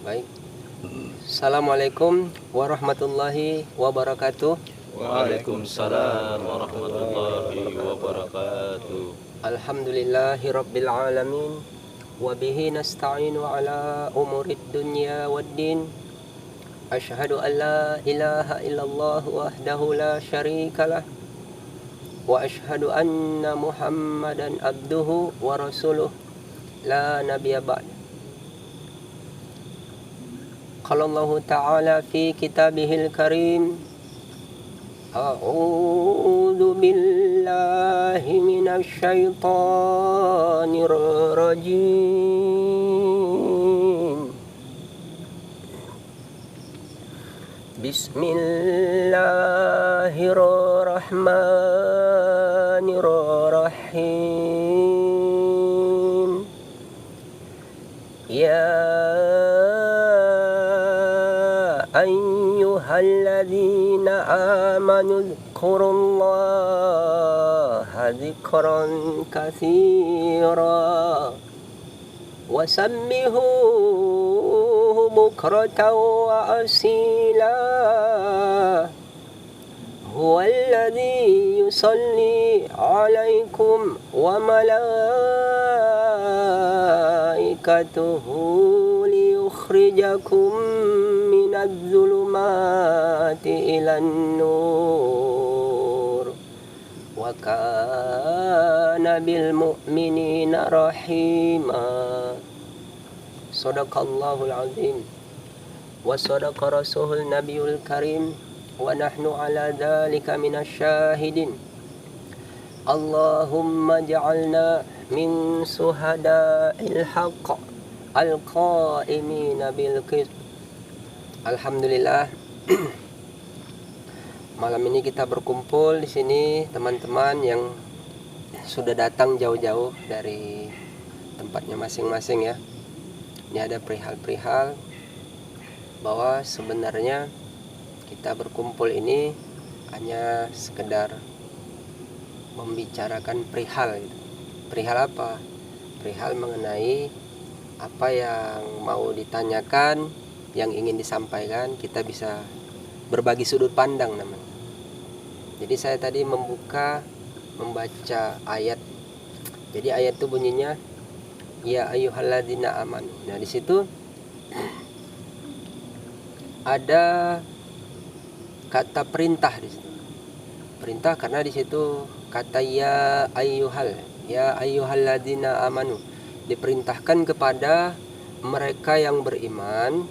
Baik. Assalamualaikum warahmatullahi wabarakatuh. Waalaikumsalam warahmatullahi wabarakatuh. Alhamdulillahi rabbil alamin. Wabihi nasta'inu ala umurid dunya waddin. Ashhadu an la ilaha illallah wahdahu la syarikalah. Wa ashhadu anna muhammadan abduhu wa rasuluh la nabiyya ba'd. Qala Allah ta'ala fi kitabihil karim. A'udzu billahi minasy syaithanir rajim. Bismillahirrahmanirrahim. Ya ayyuhalladzina amanu dzkurullaha dzikran katsira wasabbihuhu bukratan wa asila. Huwallazi yusalli 'alaikum wa malaikatuhu liyukhrijakum minadz zulumati ilan nur wa kana bil mu'minina rahima. Shadaqallahul azim wa shadaqa rasulul nabiyul karim wa nahnu ala dzalika minasy syahidin. Allahumma ja'alna min suhada'il haqq al-qa'imina bil qist. Alhamdulillah. Malam ini kita berkumpul di sini teman-teman yang sudah datang jauh-jauh dari tempatnya masing-masing ya. Ini ada perihal-perihal bahwa sebenarnya kita berkumpul ini hanya sekedar membicarakan perihal gitu. Perihal apa? Perihal mengenai apa yang mau ditanyakan, yang ingin disampaikan, kita bisa berbagi sudut pandang namanya. Jadi saya tadi membaca ayat. Jadi ayat itu bunyinya ya ayyuhalladzina amanu. Nah, di situ ada kata perintah di situ. Perintah karena di situ kata ya ayyuhalladzina amanu, diperintahkan kepada mereka yang beriman.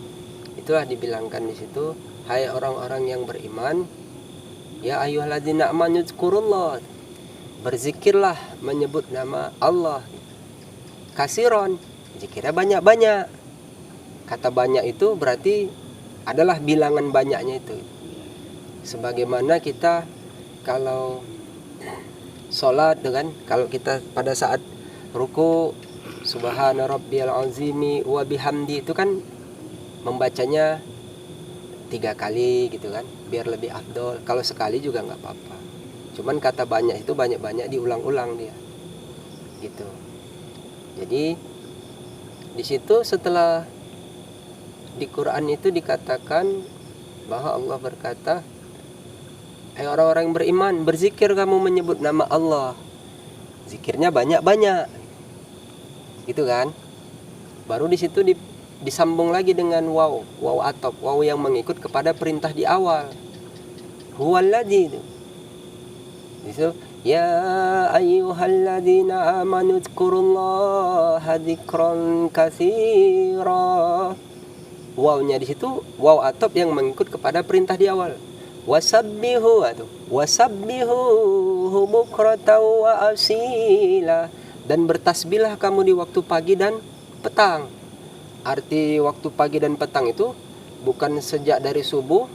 Itulah dibilangkan di situ, hai orang-orang yang beriman, ya ayyuhalladzina amanu dzkurullah, berzikirlah menyebut nama Allah. Kasiron, zikirnya banyak-banyak. Kata banyak itu berarti adalah bilangan banyaknya itu. Sebagaimana kita kalau sholat kan, kalau kita pada saat ruku subhana rabbiyal azimi wa bihamdi itu kan membacanya 3 kali gitu kan, biar lebih afdol. Kalau sekali juga nggak apa-apa. Cuman kata banyak itu banyak-banyak diulang-ulang dia. Gitu. Jadi di situ setelah di Quran itu dikatakan bahwa Allah berkata, hai orang-orang yang beriman, berzikir kamu menyebut nama Allah. Zikirnya banyak-banyak. Gitu kan? Baru di situ disambung lagi dengan waw atop, waw yang mengikut kepada perintah di awal. Huwallazi itu. Itu ya ayyuhalladzina amanu dzkurullaha dzikran katsira. Wawnya di situ waw atop yang mengikut kepada perintah di awal. Wasabbihu bukratan wa asila, dan bertasbihlah kamu di waktu pagi dan petang. Arti waktu pagi dan petang itu bukan sejak dari subuh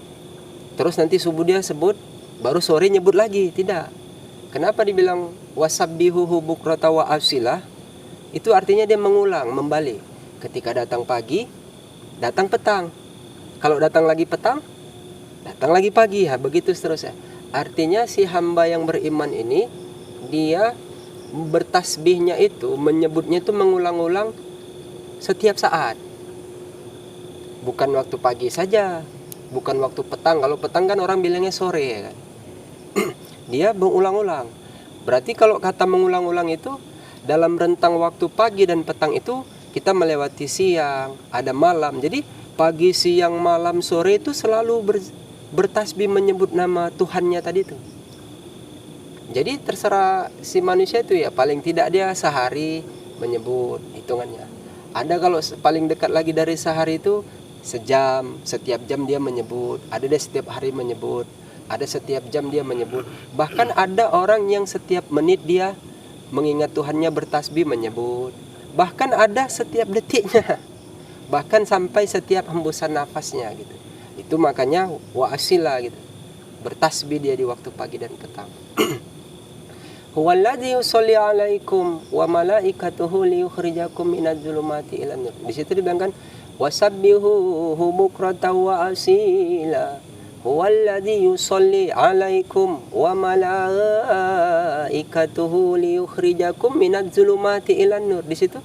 terus nanti subuh dia sebut baru sore nyebut lagi, tidak. Kenapa dibilang wasabbihu bukratan wa asila? Itu artinya dia mengulang, membalik. Ketika datang pagi, datang petang. Kalau datang lagi petang, datang lagi pagi, begitu seterusnya. Artinya si hamba yang beriman ini, dia bertasbihnya itu, menyebutnya itu mengulang-ulang setiap saat. bukan waktu pagi saja, bukan waktu petang. Kalau petang kan orang bilangnya sore ya kan. Dia mengulang-ulang. Berarti kalau kata mengulang-ulang itu dalam rentang waktu pagi dan petang itu kita melewati siang, ada malam. Jadi pagi, siang, malam, sore itu selalu bertasbih menyebut nama Tuhannya tadi itu. Jadi terserah si manusia itu ya, paling tidak dia sehari menyebut hitungannya. Ada kalau paling dekat lagi dari sehari itu sejam, setiap jam dia menyebut. Ada dia setiap hari menyebut, ada setiap jam dia menyebut. Bahkan ada orang yang setiap menit dia mengingat Tuhannya bertasbih menyebut. Bahkan ada setiap detiknya. Bahkan sampai setiap hembusan nafasnya gitu. Itu makanya wa'asila gitu. Bertasbih dia di waktu pagi dan petang. Huwallazi yusolli 'alaikum wa malaikatuhu liyukhrijakum minadz zulumati ilan nur. Di situ dibilangkan wasabbihuhu bukratan wa asila. Huwallazi yusolli 'alaikum wa malaikatuhu liyukhrijakum minadz zulumati ilan nur. Di situ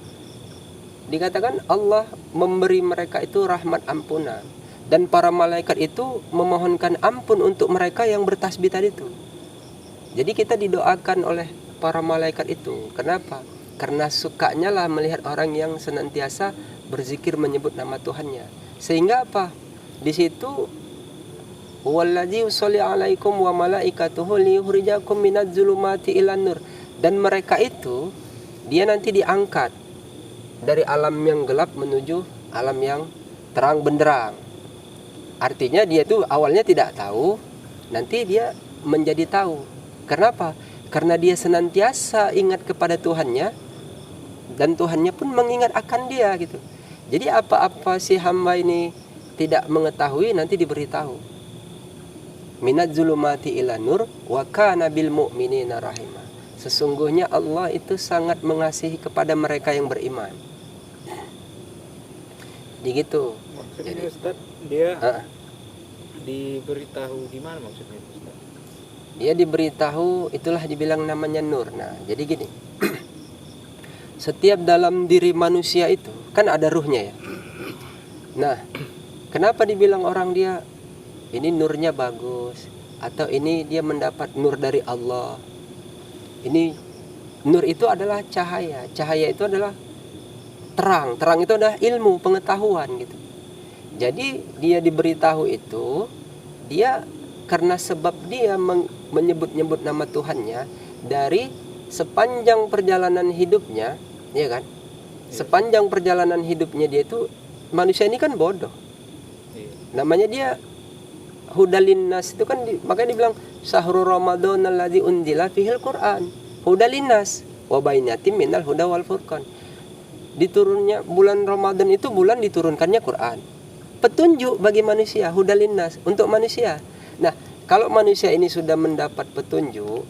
dikatakan Allah memberi mereka itu rahmat ampunan, dan para malaikat itu memohonkan ampun untuk mereka yang bertasbih tadi itu. Jadi kita didoakan oleh para malaikat itu. Kenapa? Karena sukanya lah melihat orang yang senantiasa berzikir menyebut nama Tuhannya. Sehingga apa? Di situ wallazi yusolli 'alaikum wa malaikatuhu liyukhrijakum minadz zulumati ilan nur. Dan mereka itu dia nanti diangkat dari alam yang gelap menuju alam yang terang benderang. Artinya dia itu awalnya tidak tahu, nanti dia menjadi tahu. Kenapa? Karena dia senantiasa ingat kepada Tuhannya, dan Tuhannya pun mengingat akan dia gitu. Jadi apa-apa si hamba ini tidak mengetahui nanti diberitahu. Minadz zulumati ila nur wa kana bil mu'minina rahima. Sesungguhnya Allah itu sangat mengasihi kepada mereka yang beriman. Begitu. Maksudnya Ustaz, dia diberitahu gimana maksudnya Ustaz? Dia diberitahu, itulah dibilang namanya nur. Nah, jadi gini. Setiap dalam diri manusia itu kan ada ruhnya ya. Nah, kenapa dibilang orang dia ini nurnya bagus, atau ini dia mendapat nur dari Allah? Ini nur itu adalah cahaya. Cahaya itu adalah terang. Terang itu adalah ilmu, pengetahuan gitu. Jadi dia diberitahu itu, dia karena sebab dia menyebut-nyebut nama Tuhannya dari sepanjang perjalanan hidupnya, ya kan? Sepanjang perjalanan hidupnya dia itu, manusia ini kan bodoh. Namanya dia hudalinnas itu kan makanya dibilang syahrul ramadan alladzi unzila fihil Qur'an. Hudalinnas wa bainatim minal huda wal furqan. Diturunnya bulan Ramadan itu bulan diturunkannya Quran. Petunjuk bagi manusia, hudalinnas untuk manusia. Nah, kalau manusia ini sudah mendapat petunjuk,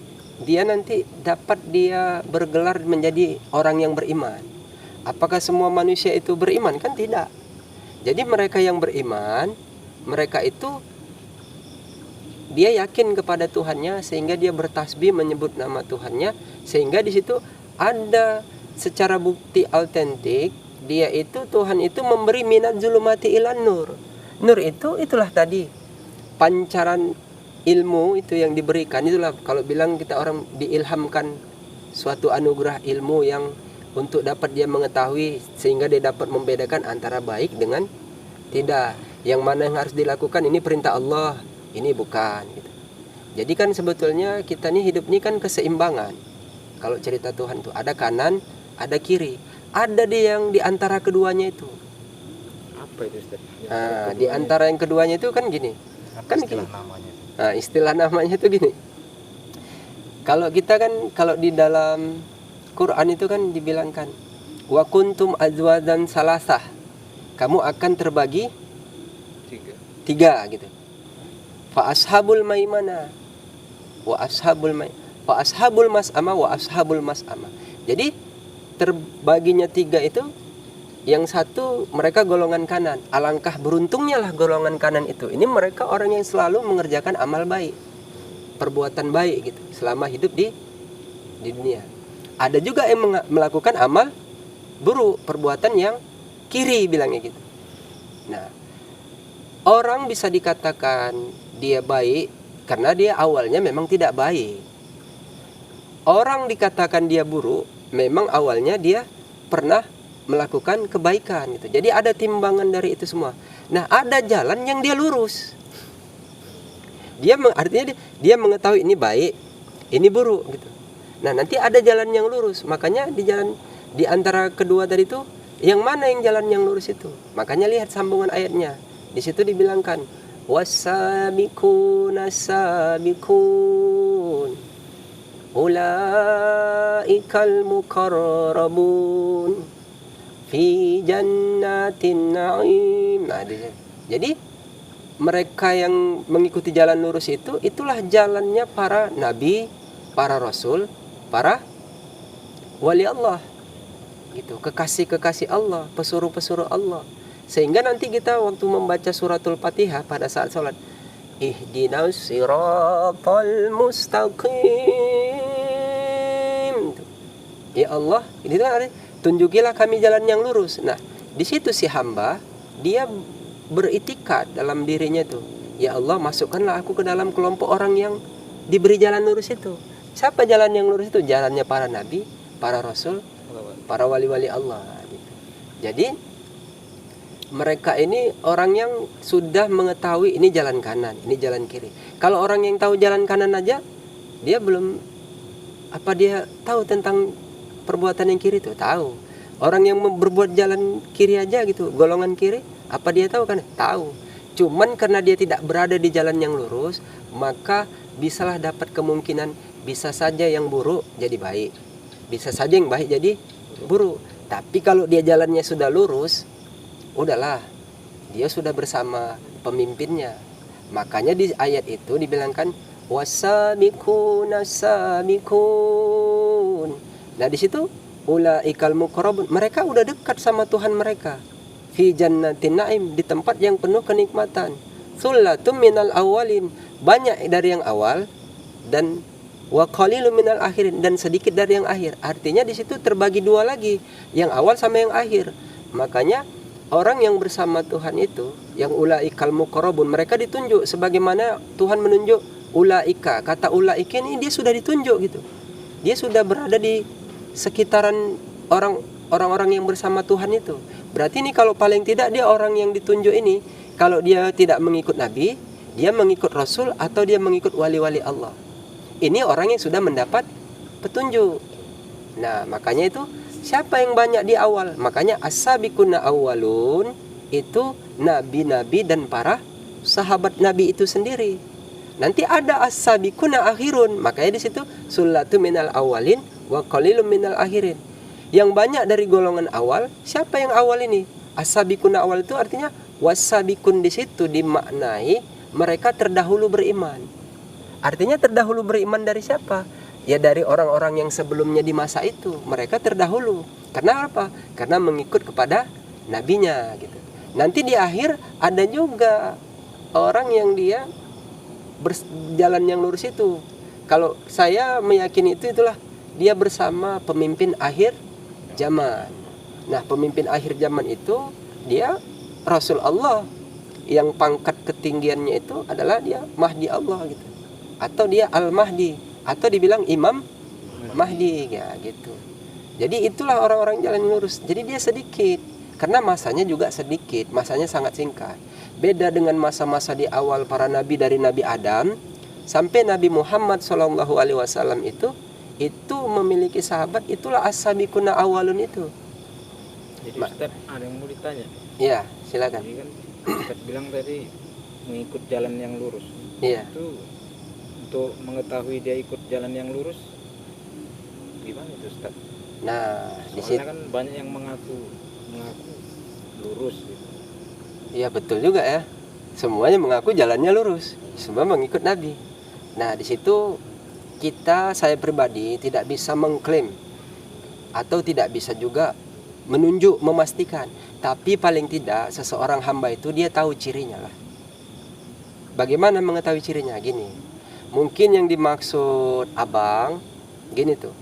dia nanti dapat dia bergelar menjadi orang yang beriman. Apakah semua manusia itu beriman? Kan tidak. Jadi mereka yang beriman, mereka itu dia yakin kepada Tuhannya sehingga dia bertasbih menyebut nama Tuhannya, sehingga di situ ada secara bukti autentik dia itu Tuhan itu memberi minadz zulumati ilan nur. Nur itu itulah tadi pancaran ilmu itu yang diberikan. Itulah kalau bilang kita orang diilhamkan suatu anugerah ilmu yang untuk dapat dia mengetahui sehingga dia dapat membedakan antara baik dengan tidak. Yang mana yang harus dilakukan ini perintah Allah, ini bukan gitu. Jadi kan sebetulnya kita nih hidup ini kan keseimbangan. Kalau cerita Tuhan tuh ada kanan, ada kiri. Ada yang di antara keduanya itu. Apa itu Ustaz? Di antara yang keduanya itu kan gini. Apa Kan istilah gini. namanya? Nah, istilah namanya itu gini. Kalau kita kan kalau di dalam Quran itu kan dibilangkan wa kuntum azwajan salasah. Kamu akan terbagi tiga gitu. Fa ashabul maimana wa ashabul fa ashabul mas'ama wa ashabul mas'ama. Jadi terbaginya tiga itu, yang satu mereka golongan kanan. Alangkah beruntungnya lah golongan kanan itu. Ini mereka orang yang selalu mengerjakan amal baik, perbuatan baik gitu selama hidup di dunia. Ada juga yang melakukan amal buruk, perbuatan yang kiri bilangnya gitu. Nah, Orang bisa dikatakan dia baik karena dia awalnya memang tidak baik. Orang dikatakan dia buruk memang awalnya dia pernah melakukan kebaikan gitu. Jadi ada timbangan dari itu semua. Nah, ada jalan yang dia lurus. Artinya dia mengetahui ini baik, ini buruk gitu. Nah, nanti ada jalan yang lurus. Makanya di antara kedua tadi itu yang mana yang jalan yang lurus itu? Makanya lihat sambungan ayatnya. Di situ dibilangkan was-sabiquna sabiqun ulaikal muqarrabun fi jannatin na'im. Nah, jadi mereka yang mengikuti jalan lurus itu, itulah jalannya para nabi, para rasul, para wali Allah gitu, kekasih-kekasih Allah, pesuruh-pesuruh Allah. Sehingga nanti kita waktu membaca suratul Fatihah pada saat sholat, ihdinas siratal mustaqim, ya Allah, ini kan tunjukilah kami jalan yang lurus. Nah, di situ si hamba dia beritikad dalam dirinya itu, ya Allah, masukkanlah aku ke dalam kelompok orang yang diberi jalan lurus itu. Siapa jalan yang lurus itu? Jalannya para nabi, para rasul, para wali-wali Allah gitu. Jadi mereka ini orang yang sudah mengetahui ini jalan kanan, ini jalan kiri. Kalau orang yang tahu jalan kanan aja, dia belum dia tahu tentang perbuatan yang kiri itu? Tahu. Orang yang berbuat jalan kiri aja gitu, golongan kiri, apa dia tahu kan? Tahu. Cuman karena dia tidak berada di jalan yang lurus, maka bisalah dapat kemungkinan bisa saja yang buruk jadi baik, bisa saja yang baik jadi buruk. Tapi kalau dia jalannya sudah lurus, udahlah, dia sudah bersama pemimpinnya. Makanya di ayat itu dibilangkan wasabiquna sabiqun. Nah, di situ ulaikal muqarrabun, mereka udah dekat sama Tuhan mereka. Fi jannatin na'im, di tempat yang penuh kenikmatan. Tsullatum minal awalin, banyak dari yang awal, dan wa qalilum minal akhirin, dan sedikit dari yang akhir. Artinya di situ terbagi dua lagi, yang awal sama yang akhir. Makanya orang yang bersama Tuhan itu, yang ulaikal muqarrabun, mereka ditunjuk sebagaimana Tuhan menunjuk ulaika. Kata ulaika ini dia sudah ditunjuk gitu. Dia sudah berada di sekitaran orang-orang yang bersama Tuhan itu. Berarti ini kalau paling tidak dia orang yang ditunjuk ini, kalau dia tidak mengikut nabi, dia mengikut rasul atau dia mengikut wali-wali Allah. Ini orang yang sudah mendapat petunjuk. Nah, makanya itu siapa yang banyak di awal? Makanya as-sabiquna awwalun itu nabi-nabi dan para sahabat nabi itu sendiri. Nanti ada as-sabiquna akhirun. Makanya di situ sullatu minal awwalin wa qalilum minal akhirin. Yang banyak dari golongan awal, siapa yang awal ini? As-sabiquna awal itu artinya was-sabiqun, di situ dimaknai mereka terdahulu beriman. Artinya terdahulu beriman dari siapa? Ya dari orang-orang yang sebelumnya di masa itu, mereka terdahulu. Karena apa? Karena mengikut kepada nabinya gitu. Nanti di akhir ada juga orang yang dia berjalan yang lurus itu. Kalau saya meyakini itulah dia bersama pemimpin akhir zaman. Nah, pemimpin akhir zaman itu dia Rasul Allah, yang pangkat ketinggiannya itu adalah dia Mahdi Allah gitu. Atau dia Al-Mahdi, atau dibilang Imam Mahdi ya gitu. Jadi itulah orang-orang jalan lurus. Jadi dia sedikit karena masanya juga sedikit, masanya sangat singkat. Beda dengan masa-masa di awal para nabi dari Nabi Adam sampai Nabi Muhammad SAW itu memiliki sahabat, itulah as-sabiquna awalun itu. Jadi Ustaz, ada yang mau ditanya. Iya, silakan. Jadi kan Ustaz bilang tadi mengikut jalan yang lurus. Iya. Itu untuk mengetahui dia ikut jalan yang lurus gimana itu Ustaz? Nah, di situ Soalnya kan banyak yang mengaku lurus gitu. iya betul juga ya. Semuanya mengaku jalannya lurus, semua mengikut Nabi. Nah, di situ saya pribadi tidak bisa mengklaim atau tidak bisa juga menunjuk, memastikan. Tapi paling tidak seseorang hamba itu dia tahu cirinya lah. Bagaimana mengetahui cirinya? Gini, mungkin yang dimaksud abang gini tuh.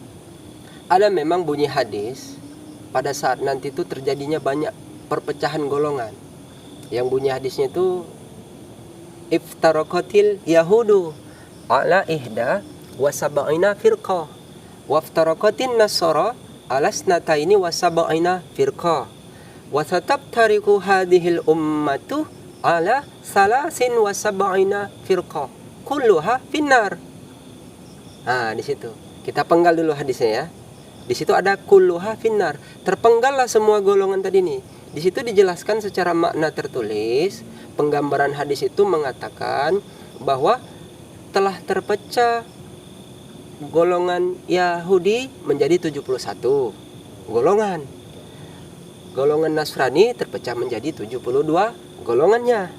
Ada memang bunyi hadis pada saat nanti itu terjadinya banyak perpecahan golongan. Yang bunyi hadisnya itu iftaraqatil yahudu ala ihda wa sab'ina firqah waftaraqatin nasara ala snataini wa sab'ina firqah wa satabtariqu hadhil ummatu ala salasin wa sab'ina firqah kulluha finnar. Nah, di situ. Kita penggal dulu hadisnya ya. Di situ ada kulluha finnar. Terpenggallah semua golongan tadi nih. Di situ dijelaskan secara makna tertulis, penggambaran hadis itu mengatakan bahwa telah terpecah golongan Yahudi menjadi 71 golongan. Golongan Nasrani terpecah menjadi 72 golongannya.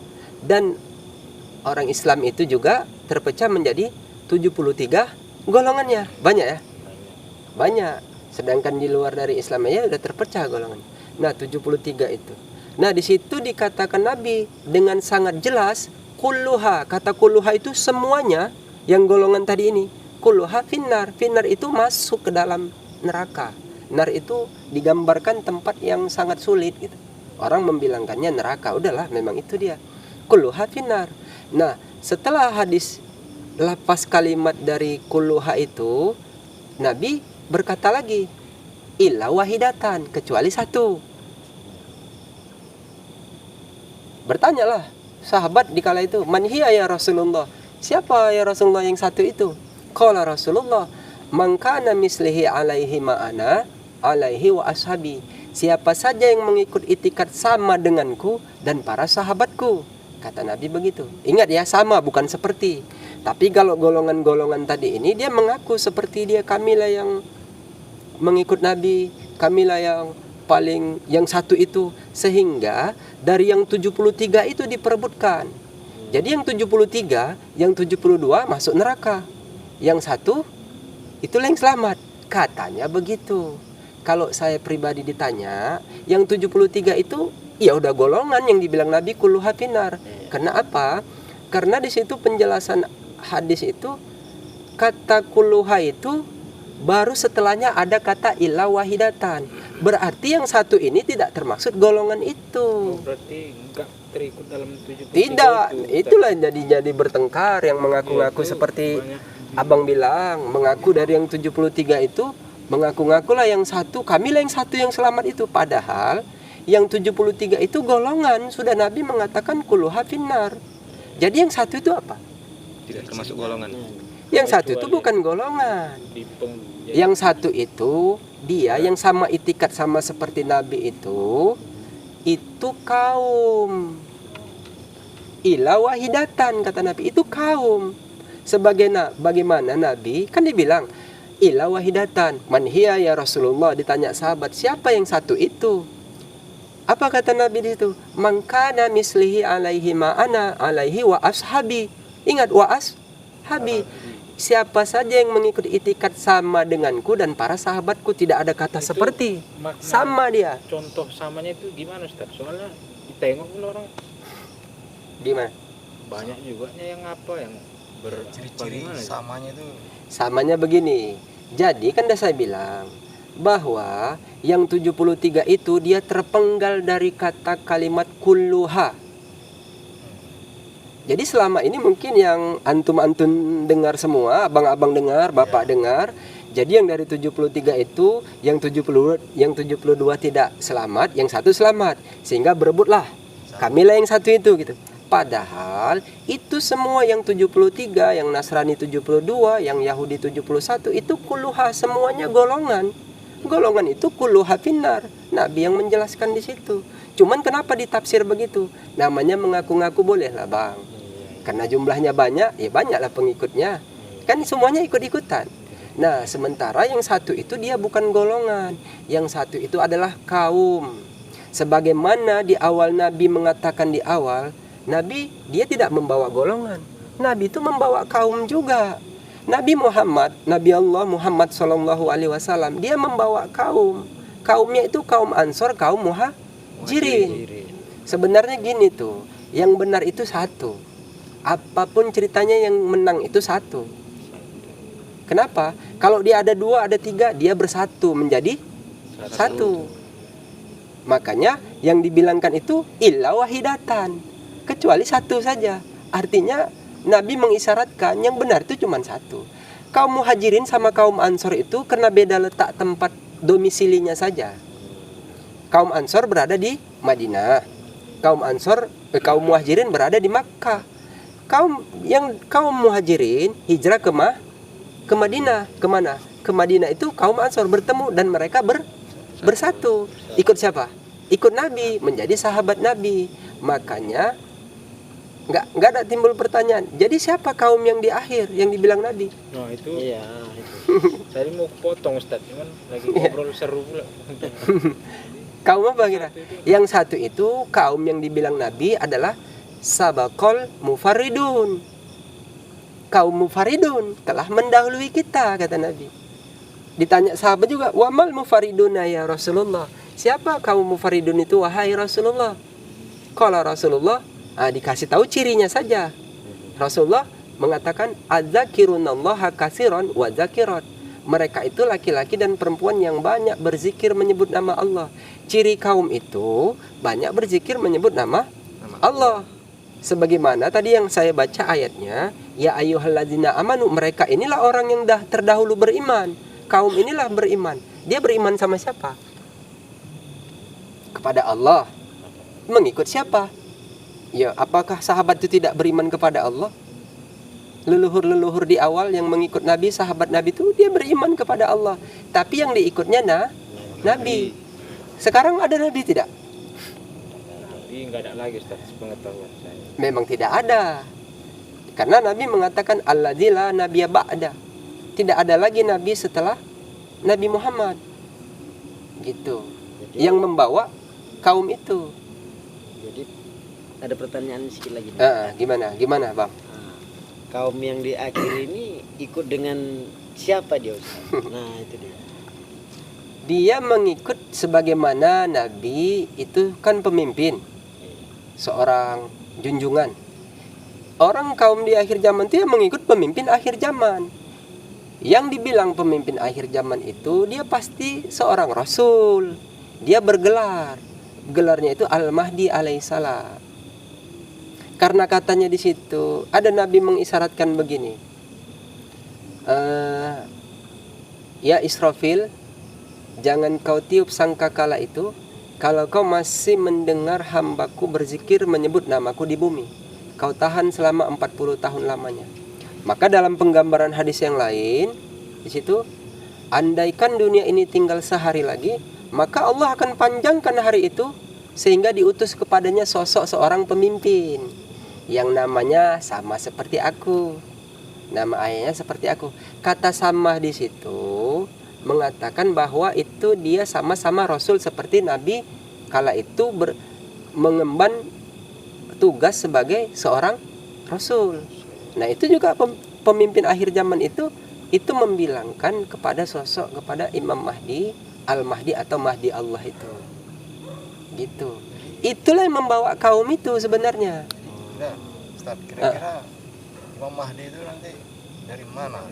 Dan orang Islam itu juga terpecah menjadi 73 golongannya. Banyak ya? Banyak. Sedangkan di luar dari Islam aja udah terpecah golongan. Nah, 73 itu. Nah, di situ dikatakan Nabi dengan sangat jelas kulluha. Kata kulluha itu semuanya yang golongan tadi ini. Kulluha finnar. Finnar itu masuk ke dalam neraka. Nar itu digambarkan tempat yang sangat sulit gitu. Orang membilangkannya neraka. Udahlah, memang itu dia. Kulluha finnar. Nah, setelah hadis lapas kalimat dari kulluha itu, Nabi berkata lagi, illa wahidatan, kecuali satu. Bertanyalah sahabat di kala itu, man hiya ya Rasulullah? Siapa ya Rasulullah yang satu itu? Qala Rasulullah, man kana mislihi alaihi ma'ana alaihi wa ashabi. Siapa saja yang mengikut itikat sama denganku dan para sahabatku. Kata Nabi begitu. Ingat ya, sama bukan seperti. Tapi kalau golongan-golongan tadi ini dia mengaku seperti dia, kamilah yang mengikut Nabi, kamilah yang paling yang satu itu, sehingga dari yang 73 itu diperebutkan. Jadi yang 73, yang 72 masuk neraka. Yang satu itulah yang selamat. Katanya begitu. Kalau saya pribadi ditanya, yang 73 itu ya udah golongan yang dibilang Nabi kulluha finnar. Karena apa? Karena di situ penjelasan hadis itu kata kulluha itu baru setelahnya ada kata illa wahidatan. Berarti yang satu ini tidak termaksud golongan itu. Berarti enggak terikut dalam 73 Tidak, itu. itulah jadi bertengkar yang mengaku-ngaku seperti Abang bilang, mengaku dari yang 73 itu mengaku-ngakulah yang satu, kamilah yang satu yang selamat itu. Padahal yang 73 itu golongan, sudah Nabi mengatakan kulluha finnar. Jadi yang satu itu apa? Tidak termasuk golongan. Yang satu itu bukan golongan. Yang satu itu dia yang sama itikat sama seperti Nabi itu kaum. Ila wahidatan kata Nabi, itu kaum. Bagaimana Nabi kan dibilang ila wahidatan, man hiya ya Rasulullah. Ditanya sahabat, siapa yang satu itu? Apa kata Nabi di situ? Man kana mislihi alaihi ma ana alaihi wa ashabi. Ingat, wa ashabi. Siapa saja yang mengikuti itikat sama denganku dan para sahabatku. Tidak ada kata itu seperti. Sama dia. Contoh samanya itu gimana Ustaz? Soalnya ditengok pun orang gimana? banyak juga yang apa yang ciri-ciri samanya itu. Samanya begini. Jadi kan dah saya bilang bahwa yang 73 itu dia terpenggal dari kata kalimat kulluha. Jadi selama ini mungkin yang antum-antum dengar semua, abang-abang dengar, bapak dengar. Jadi yang dari 73 itu yang 72 tidak selamat, yang satu selamat. Sehingga berebutlah. Kamilah yang satu itu gitu. Padahal itu semua yang 73, yang Nasrani 72, yang Yahudi 71 itu kulluha, semuanya golongan. Golongan itu kulluha finnar. Nabi yang menjelaskan di situ. Cuman kenapa ditafsir begitu? Namanya mengaku-ngaku boleh lah bang. Karena jumlahnya banyak, ya banyaklah pengikutnya. Kan semuanya ikut-ikutan. Nah, sementara yang satu itu dia bukan golongan. Yang satu itu adalah kaum. Sebagaimana di awal Nabi mengatakan di awal, Nabi dia tidak membawa golongan. Nabi itu membawa kaum juga. Nabi Muhammad, Nabi Allah Muhammad SAW, dia membawa kaum. Kaumnya itu kaum Ansor, kaum Muhajirin. Sebenarnya gini tuh, yang benar itu satu. Apapun ceritanya yang menang itu satu. Kenapa? Kalau dia ada dua, ada tiga, dia bersatu menjadi satu. Makanya yang dibilangkan itu illa wahidatan, kecuali satu saja. Artinya Nabi mengisyaratkan yang benar itu cuma satu. Kaum Muhajirin sama kaum Ansor itu karena beda letak tempat domisilinya saja. Kaum Ansor berada di Madinah. Kaum Muhajirin berada di Makkah. Kaum Muhajirin hijrah ke Madinah. Kemana? Ke Madinah itu kaum Ansor bertemu dan mereka bersatu. Ikut siapa? Ikut Nabi, menjadi sahabat Nabi. Makanya nggak ada timbul pertanyaan. Jadi siapa kaum yang di akhir yang dibilang Nabi? Nah itu. Iya. Saya mau potong Ustaz, cuman lagi ngobrol seru pula. Kaum apa kira? Yang satu itu kaum yang dibilang Nabi adalah sabaqal mufaridun. Kaum mufaridun telah mendahului kita, kata Nabi. Ditanya sahabat juga, wamal mufariduna ya Rasulullah. Siapa kaum mufaridun itu wahai Rasulullah? Kalau Rasulullah dikasih tahu cirinya saja. Rasulullah mengatakan adzakirunallaha katsiran wa zakirat. Mereka itu laki-laki dan perempuan yang banyak berzikir menyebut nama Allah. Ciri kaum itu banyak berzikir menyebut nama Allah. Sebagaimana tadi yang saya baca ayatnya, ya ayyuhalladzina amanu, mereka inilah orang yang dah terdahulu beriman. Kaum inilah beriman. Dia beriman sama siapa? Kepada Allah. Mengikut siapa? Ya, apakah sahabat itu tidak beriman kepada Allah? Leluhur-leluhur di awal yang mengikut Nabi, sahabat Nabi itu dia beriman kepada Allah. Tapi yang diikutnya Nabi. Sekarang ada Nabi tidak? Nabi nggak ada lagi Ustaz, pengetahuan saya. Memang tidak ada. Karena Nabi mengatakan alladzila nabiyya ba'da. Tidak ada lagi Nabi setelah Nabi Muhammad. Gitu. Yang membawa kaum itu. Jadi ada pertanyaan sedikit lagi. Gimana Bang? Kaum yang di akhir ini ikut dengan siapa dia Ustaz? Nah itu dia. Dia mengikut sebagaimana Nabi itu kan pemimpin, seorang junjungan. Orang kaum di akhir zaman itu yang mengikut pemimpin akhir zaman. Yang dibilang pemimpin akhir zaman itu dia pasti seorang rasul. Dia bergelar. Gelarnya itu Al-Mahdi alaihissalam. Karena katanya di situ ada Nabi mengisyaratkan begini. Ya Israfil, jangan kau tiup sangkakala itu kalau kau masih mendengar hambaku berzikir menyebut namaku di bumi. Kau tahan selama 40 tahun lamanya. Maka dalam penggambaran hadis yang lain di situ, andaikan dunia ini tinggal sehari lagi, maka Allah akan panjangkan hari itu sehingga diutus kepadanya sosok seorang pemimpin yang namanya sama seperti aku. Nama ayahnya seperti aku. Kata sama di situ mengatakan bahwa itu dia sama-sama rasul seperti Nabi kala itu mengemban tugas sebagai seorang rasul. Nah, itu juga pemimpin akhir zaman itu membilangkan kepada sosok kepada Imam Mahdi, Al-Mahdi atau Mahdi Allah itu. Gitu. Itulah yang membawa kaum itu sebenarnya. Nah, Ustaz, kira-kira Imam Mahdi itu nanti dari mana?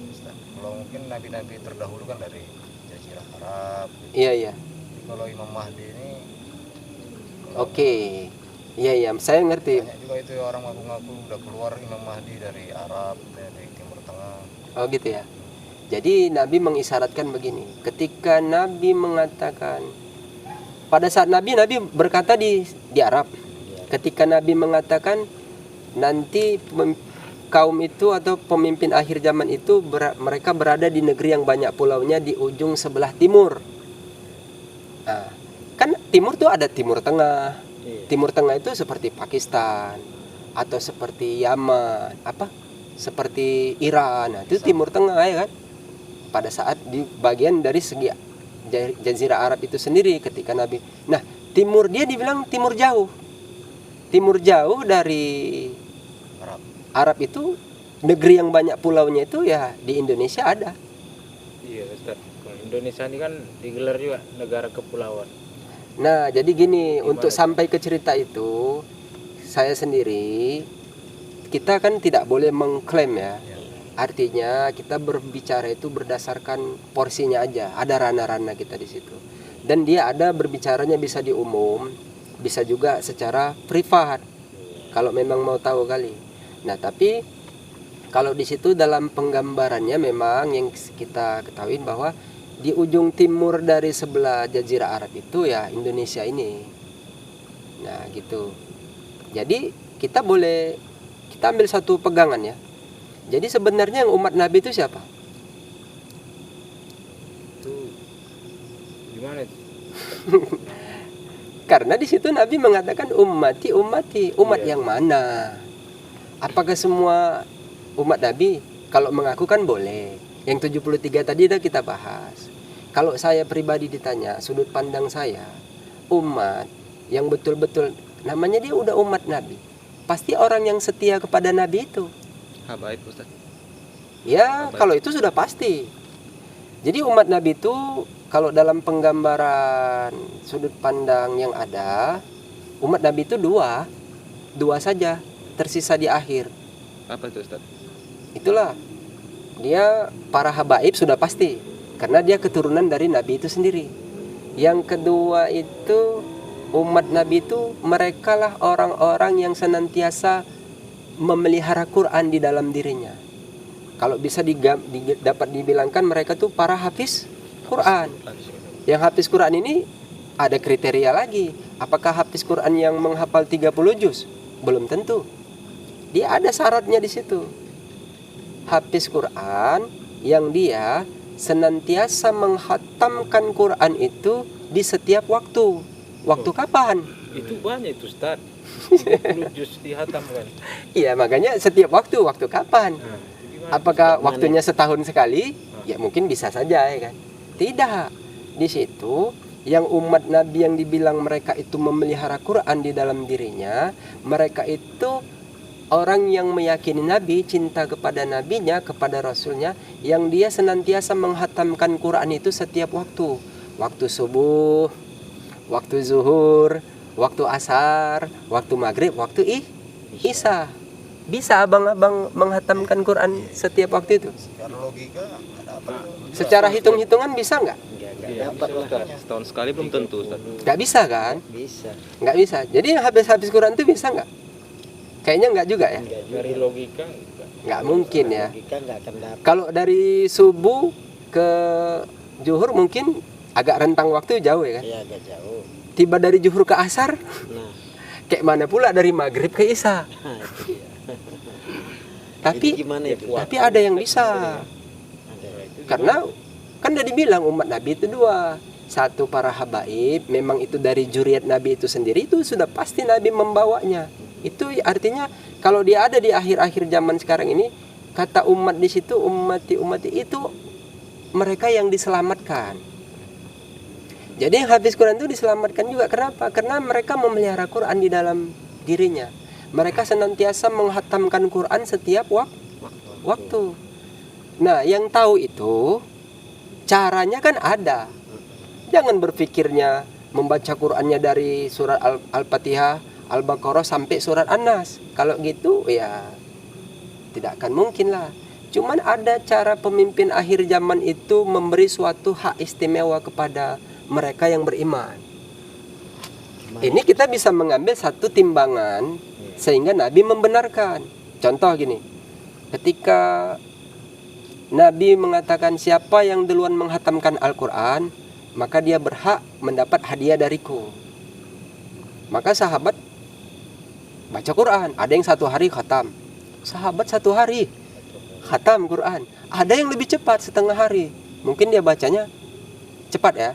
Ustaz, kalau mungkin nabi-nabi terdahulu kan dari Jazirah Arab. Iya. Jadi kalau Imam Mahdi ini Oke. Iya, saya ngerti. banyak juga itu orang ngaku-ngaku udah keluar Imam Mahdi dari Arab, dari Timur Tengah. Oh gitu ya. Jadi Nabi mengisyaratkan begini. Ketika Nabi mengatakan, pada saat Nabi berkata di Arab. Ketika Nabi mengatakan nanti kaum itu atau pemimpin akhir zaman itu mereka berada di negeri yang banyak pulaunya di ujung sebelah timur. Nah, kan timur tuh ada Timur Tengah. Timur Tengah itu seperti Pakistan atau seperti Yaman, seperti Iran. Nah, itu Timur Tengah ya kan. Pada saat di bagian dari segi Jazirah Arab itu sendiri ketika Nabi. Nah, timur dia dibilang timur jauh. Timur jauh dari Arab itu negeri yang banyak pulaunya itu ya di Indonesia ada. Iya Ustaz, kalau Indonesia ini kan digelar juga negara kepulauan. Nah, jadi gini, untuk sampai ke cerita itu, saya sendiri, kita kan tidak boleh mengklaim ya. Artinya kita berbicara itu berdasarkan porsinya aja. Ada ranah-ranah kita di situ. Dan dia ada berbicaranya bisa di umum, bisa juga secara privat. Kalau memang mau tahu kali. Nah, tapi kalau di situ dalam penggambarannya memang yang kita ketahui bahwa di ujung timur dari sebelah Jazirah Arab itu ya Indonesia ini. Nah, gitu. Jadi kita ambil satu pegangan ya. Jadi sebenarnya yang umat Nabi itu siapa? Itu gimana itu? Karena di situ Nabi mengatakan ummati, umat Iya. yang mana? Apakah semua umat Nabi? Kalau mengaku kan boleh. Yang 73 tadi udah kita bahas. Kalau saya pribadi ditanya, sudut pandang saya, umat yang betul-betul namanya dia udah umat Nabi. Pasti orang yang setia kepada Nabi itu. Habaib Ustaz. Ya, kalau itu sudah pasti. Jadi umat Nabi itu kalau dalam penggambaran sudut pandang yang ada, umat Nabi itu dua saja, tersisa di akhir. Apa itu Ustaz? Itulah dia para habaib sudah pasti, karena dia keturunan dari Nabi itu sendiri. Yang kedua itu umat Nabi itu mereka lah orang-orang yang senantiasa memelihara Quran di dalam dirinya. Kalau bisa dapat dibilangkan mereka tuh para hafiz Quran. Yang hafiz Quran ini ada kriteria lagi. Apakah hafiz Quran yang menghafal 30 juz? Belum tentu. Dia ada syaratnya di situ. Hafiz Quran yang dia senantiasa menghatamkan Quran itu di setiap waktu. Waktu kapan? Itu banyak itu Ustaz. 20 juz dihatamkan. Iya, makanya setiap waktu kapan? Nah, itu gimana? Apakah waktunya setahun sekali? Ya mungkin bisa saja ya kan. Tidak. Di situ yang umat Nabi yang dibilang mereka itu memelihara Quran di dalam dirinya, mereka itu orang yang meyakini Nabi, cinta kepada Nabinya, kepada Rasulnya, yang dia senantiasa menghatamkan Quran itu setiap waktu. Waktu subuh, waktu zuhur, waktu asar, waktu maghrib, waktu isya. Bisa abang-abang menghatamkan Quran setiap waktu itu? Secara logika ada apa? Secara hitung-hitungan bisa nggak? Nggak Iya, dapat bisa, lah. Ustaz. Setahun sekali belum tentu Ustaz. Nggak bisa kan? Bisa. Nggak bisa. Jadi yang habis-habis Quran itu bisa nggak? Kayaknya nggak juga ya? Nggak juga. Dari logika enggak. Nggak mungkin ya. Logika nggak akan dapat. Kalau dari subuh ke zuhur mungkin agak rentang waktu jauh ya kan? Ya agak jauh. Tiba dari zuhur ke asar, Nah, kayak mana pula dari maghrib ke isya? itu dia. Tapi Jadi gimana itu? tapi ada yang bisa. Ada. Karena kan udah dibilang umat Nabi itu dua. Satu para habaib, memang itu dari juriat Nabi itu sendiri, itu sudah pasti Nabi membawanya. Itu artinya kalau dia ada di akhir-akhir zaman sekarang ini, kata umat di situ ummati itu mereka yang diselamatkan. Jadi yang habis Quran itu diselamatkan juga. Kenapa? Karena mereka memelihara Quran di dalam dirinya. Mereka senantiasa menghatamkan Quran setiap waktu. Nah, yang tahu itu caranya kan ada. Jangan berpikirnya membaca Qurannya dari surat Al-Fatihah, Al-Baqarah sampai surat An-Nas. Kalau gitu ya tidak akan mungkin lah. Cuman ada cara pemimpin akhir zaman itu memberi suatu hak istimewa kepada mereka yang beriman. Ini kita bisa mengambil satu timbangan sehingga Nabi membenarkan. Contoh gini, ketika Nabi mengatakan siapa yang duluan menghatamkan Al-Quran, maka dia berhak mendapat hadiah dariku. Maka sahabat baca Quran. Ada yang 1 hari khatam. Sahabat 1 hari khatam Quran. Ada yang lebih cepat, setengah hari. Mungkin dia bacanya cepat ya.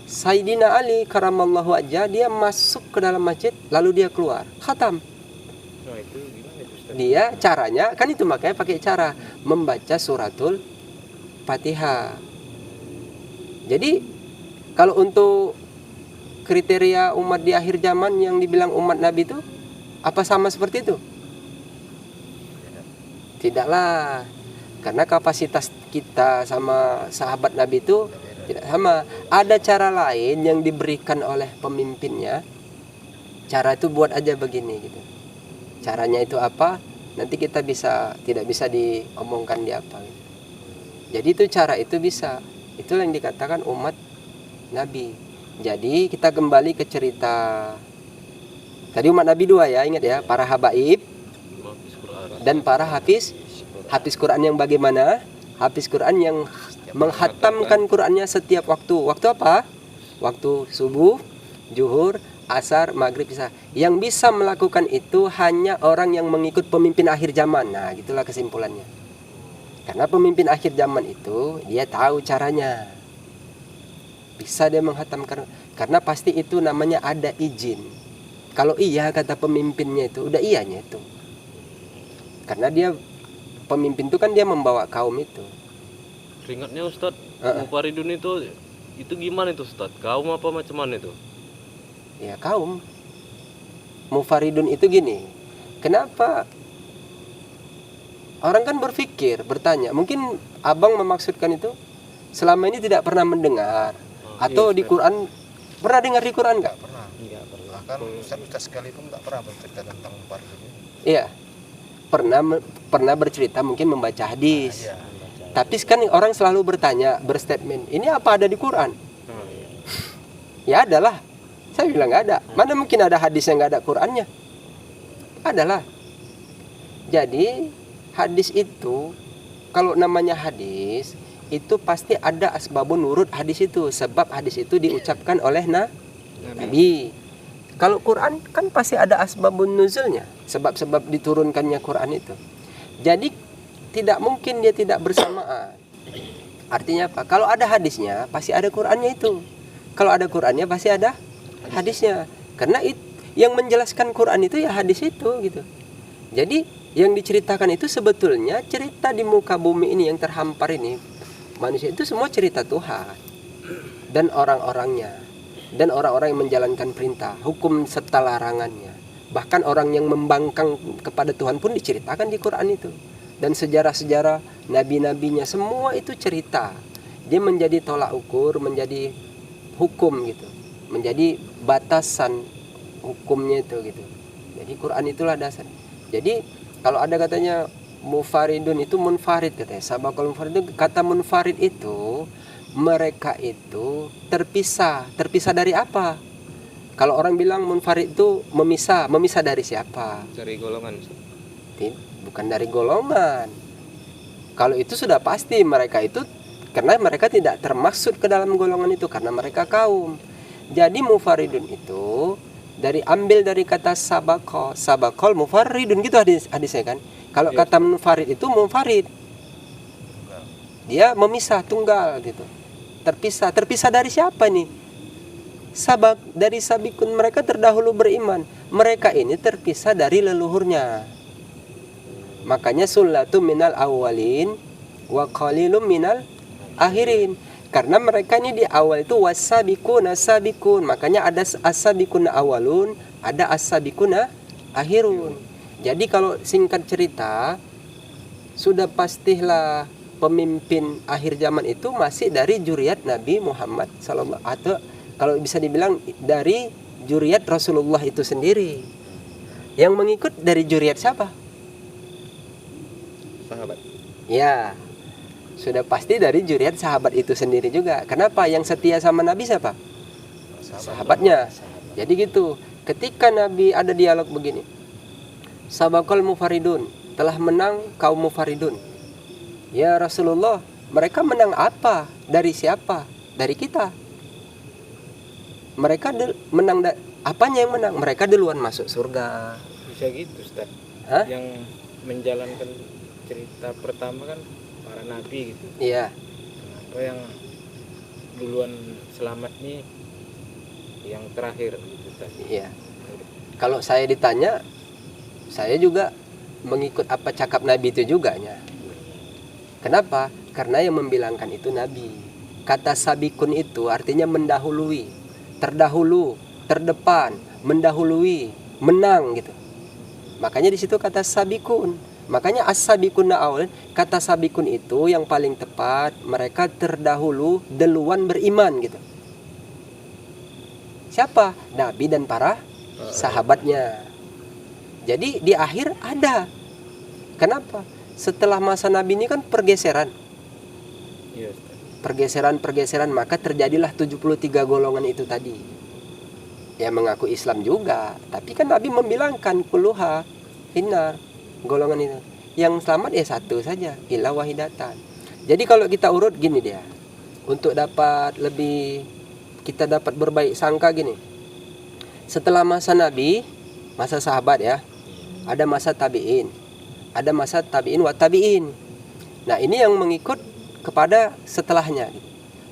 Sayyidina Ali karamallahu wajhah, dia masuk ke dalam masjid lalu dia keluar khatam. Nah, itu gimana itu Ustaz? Dia caranya kan itu, makanya pakai cara membaca suratul Fatihah. Jadi kalau untuk kriteria umat di akhir zaman yang dibilang umat Nabi itu apa sama seperti itu? Tidaklah. Karena kapasitas kita sama sahabat Nabi itu tidak sama. Ada cara lain yang diberikan oleh pemimpinnya. Cara itu buat aja begini gitu. Caranya itu apa? Nanti kita tidak bisa diomongkan di apa gitu. Jadi itu cara itu bisa. Itulah yang dikatakan umat Nabi. Jadi kita kembali ke cerita. Tadi umat Nabi 2 ya, ingat ya, para habaib dan para hafiz Quran yang bagaimana? Hafiz Quran yang menghatamkan Qurannya setiap waktu. Waktu apa? Waktu subuh, zuhur, asar, maghrib, isya. Yang bisa melakukan itu hanya orang yang mengikut pemimpin akhir zaman. Nah, gitulah kesimpulannya. Karena pemimpin akhir zaman itu dia tahu caranya. Bisa dia menghatamkan, karena pasti itu namanya ada izin. Kalau iya kata pemimpinnya itu, udah iyanya itu. Karena dia pemimpin itu kan dia membawa kaum itu. Ingatnya Ustadz, Mufaridun itu gimana itu Ustadz? Kaum apa macam mana itu? Ya kaum. Mufaridun itu gini. Kenapa? Orang kan berpikir, bertanya. Mungkin abang memaksudkan itu selama ini tidak pernah mendengar. Atau di Quran, pernah dengar di Quran nggak? Pernah. Enggak pernah. Bahkan ustaz-ustaz sekalipun tak pernah bercerita tentang mufaridun ini. Iya. Pernah bercerita, mungkin membaca hadis. Iya. Tapi kan orang selalu bertanya, berstatement, ini apa ada di Quran? Ya adalah. Saya bilang nggak ada. Mana mungkin ada hadis yang nggak ada Qurannya? Adalah. Jadi hadis itu, kalau namanya hadis, itu pasti ada asbabun nurut hadis itu. Sebab hadis itu diucapkan oleh Nabi. Kalau Quran kan pasti ada asbabun nuzulnya. Sebab-sebab diturunkannya Quran itu. Jadi tidak mungkin dia tidak bersamaan. Artinya apa? Kalau ada hadisnya pasti ada Qurannya itu. Kalau ada Qurannya pasti ada hadisnya. Karena yang menjelaskan Quran itu ya hadis itu gitu. Jadi yang diceritakan itu sebetulnya cerita di muka bumi ini yang terhampar ini. Manusia itu semua cerita Tuhan dan orang-orangnya, dan orang-orang yang menjalankan perintah, hukum serta larangannya. Bahkan orang yang membangkang kepada Tuhan pun diceritakan di Quran itu. Dan sejarah-sejarah nabi-nabinya semua itu cerita. Dia menjadi tolak ukur, menjadi hukum gitu. Menjadi batasan hukumnya itu gitu. Jadi Quran itulah dasar. Jadi kalau ada katanya mufaridun itu munfarid katanya. Sabaqul munfaridun, kata munfarid itu mereka itu terpisah. Terpisah dari apa? Kalau orang bilang munfarid itu memisah dari siapa? Dari golongan. Bukan dari golongan. Kalau itu sudah pasti mereka itu, karena mereka tidak termaksud ke dalam golongan itu, karena mereka kaum. Jadi mufaridun itu ambil dari kata sabaqol mufaridun gitu hadisnya kan. Kalau kata munfarid itu munfarid, dia memisah, tunggal gitu, terpisah dari siapa nih? Dari sabikun, mereka terdahulu beriman. Mereka ini terpisah dari leluhurnya. Makanya sullatu minal awalin wa qalilum minal akhirin. Karena mereka ini di awal itu wasabikun asabikun. Makanya ada asabikun awalun, ada asabikun akhirun. Jadi kalau singkat cerita, sudah pastilah pemimpin akhir zaman itu masih dari juriat Nabi Muhammad sallallahu, atau kalau bisa dibilang dari juriat Rasulullah itu sendiri. Yang mengikut dari juriat siapa? Sahabat. Ya, sudah pasti dari juriat sahabat itu sendiri juga. Kenapa? Yang setia sama Nabi siapa? Sahabatnya. Jadi gitu. Ketika Nabi ada dialog begini, sabaqal mufaridun, telah menang kaum mufaridun. Ya Rasulullah, mereka menang apa? Dari siapa? Dari kita. Mereka menang apanya yang menang? Mereka duluan masuk surga. Bisa gitu Ustaz. Hah? Yang menjalankan cerita pertama kan para nabi gitu. Iya. Kenapa yang duluan selamat nih yang terakhir gitu Ustaz? Iya. Kalau saya ditanya, saya juga mengikut apa cakap Nabi itu juga nya. Kenapa? Karena yang membilangkan itu Nabi. Kata sabikun itu artinya mendahului, terdahulu, terdepan, mendahului, menang gitu. Makanya di situ kata sabikun. Makanya as-sabikun awal, kata sabikun itu yang paling tepat, mereka terdahulu, duluan beriman gitu. Siapa? Nabi dan para sahabatnya. Jadi di akhir ada. Kenapa? Setelah masa Nabi ini kan pergeseran. Iya Ustaz. Pergeseran, maka terjadilah 73 golongan itu tadi. Ya mengaku Islam juga, tapi kan Nabi membilangkan puluha finnar, golongan itu. yang selamat ya satu saja, illa wahidatan. Jadi kalau kita urut gini dia, untuk dapat lebih kita dapat berbaik sangka gini. Setelah masa Nabi, masa sahabat ya, ada masa tabi'in, ada masa tabi'in wa tabi'in. Nah ini yang mengikut kepada setelahnya.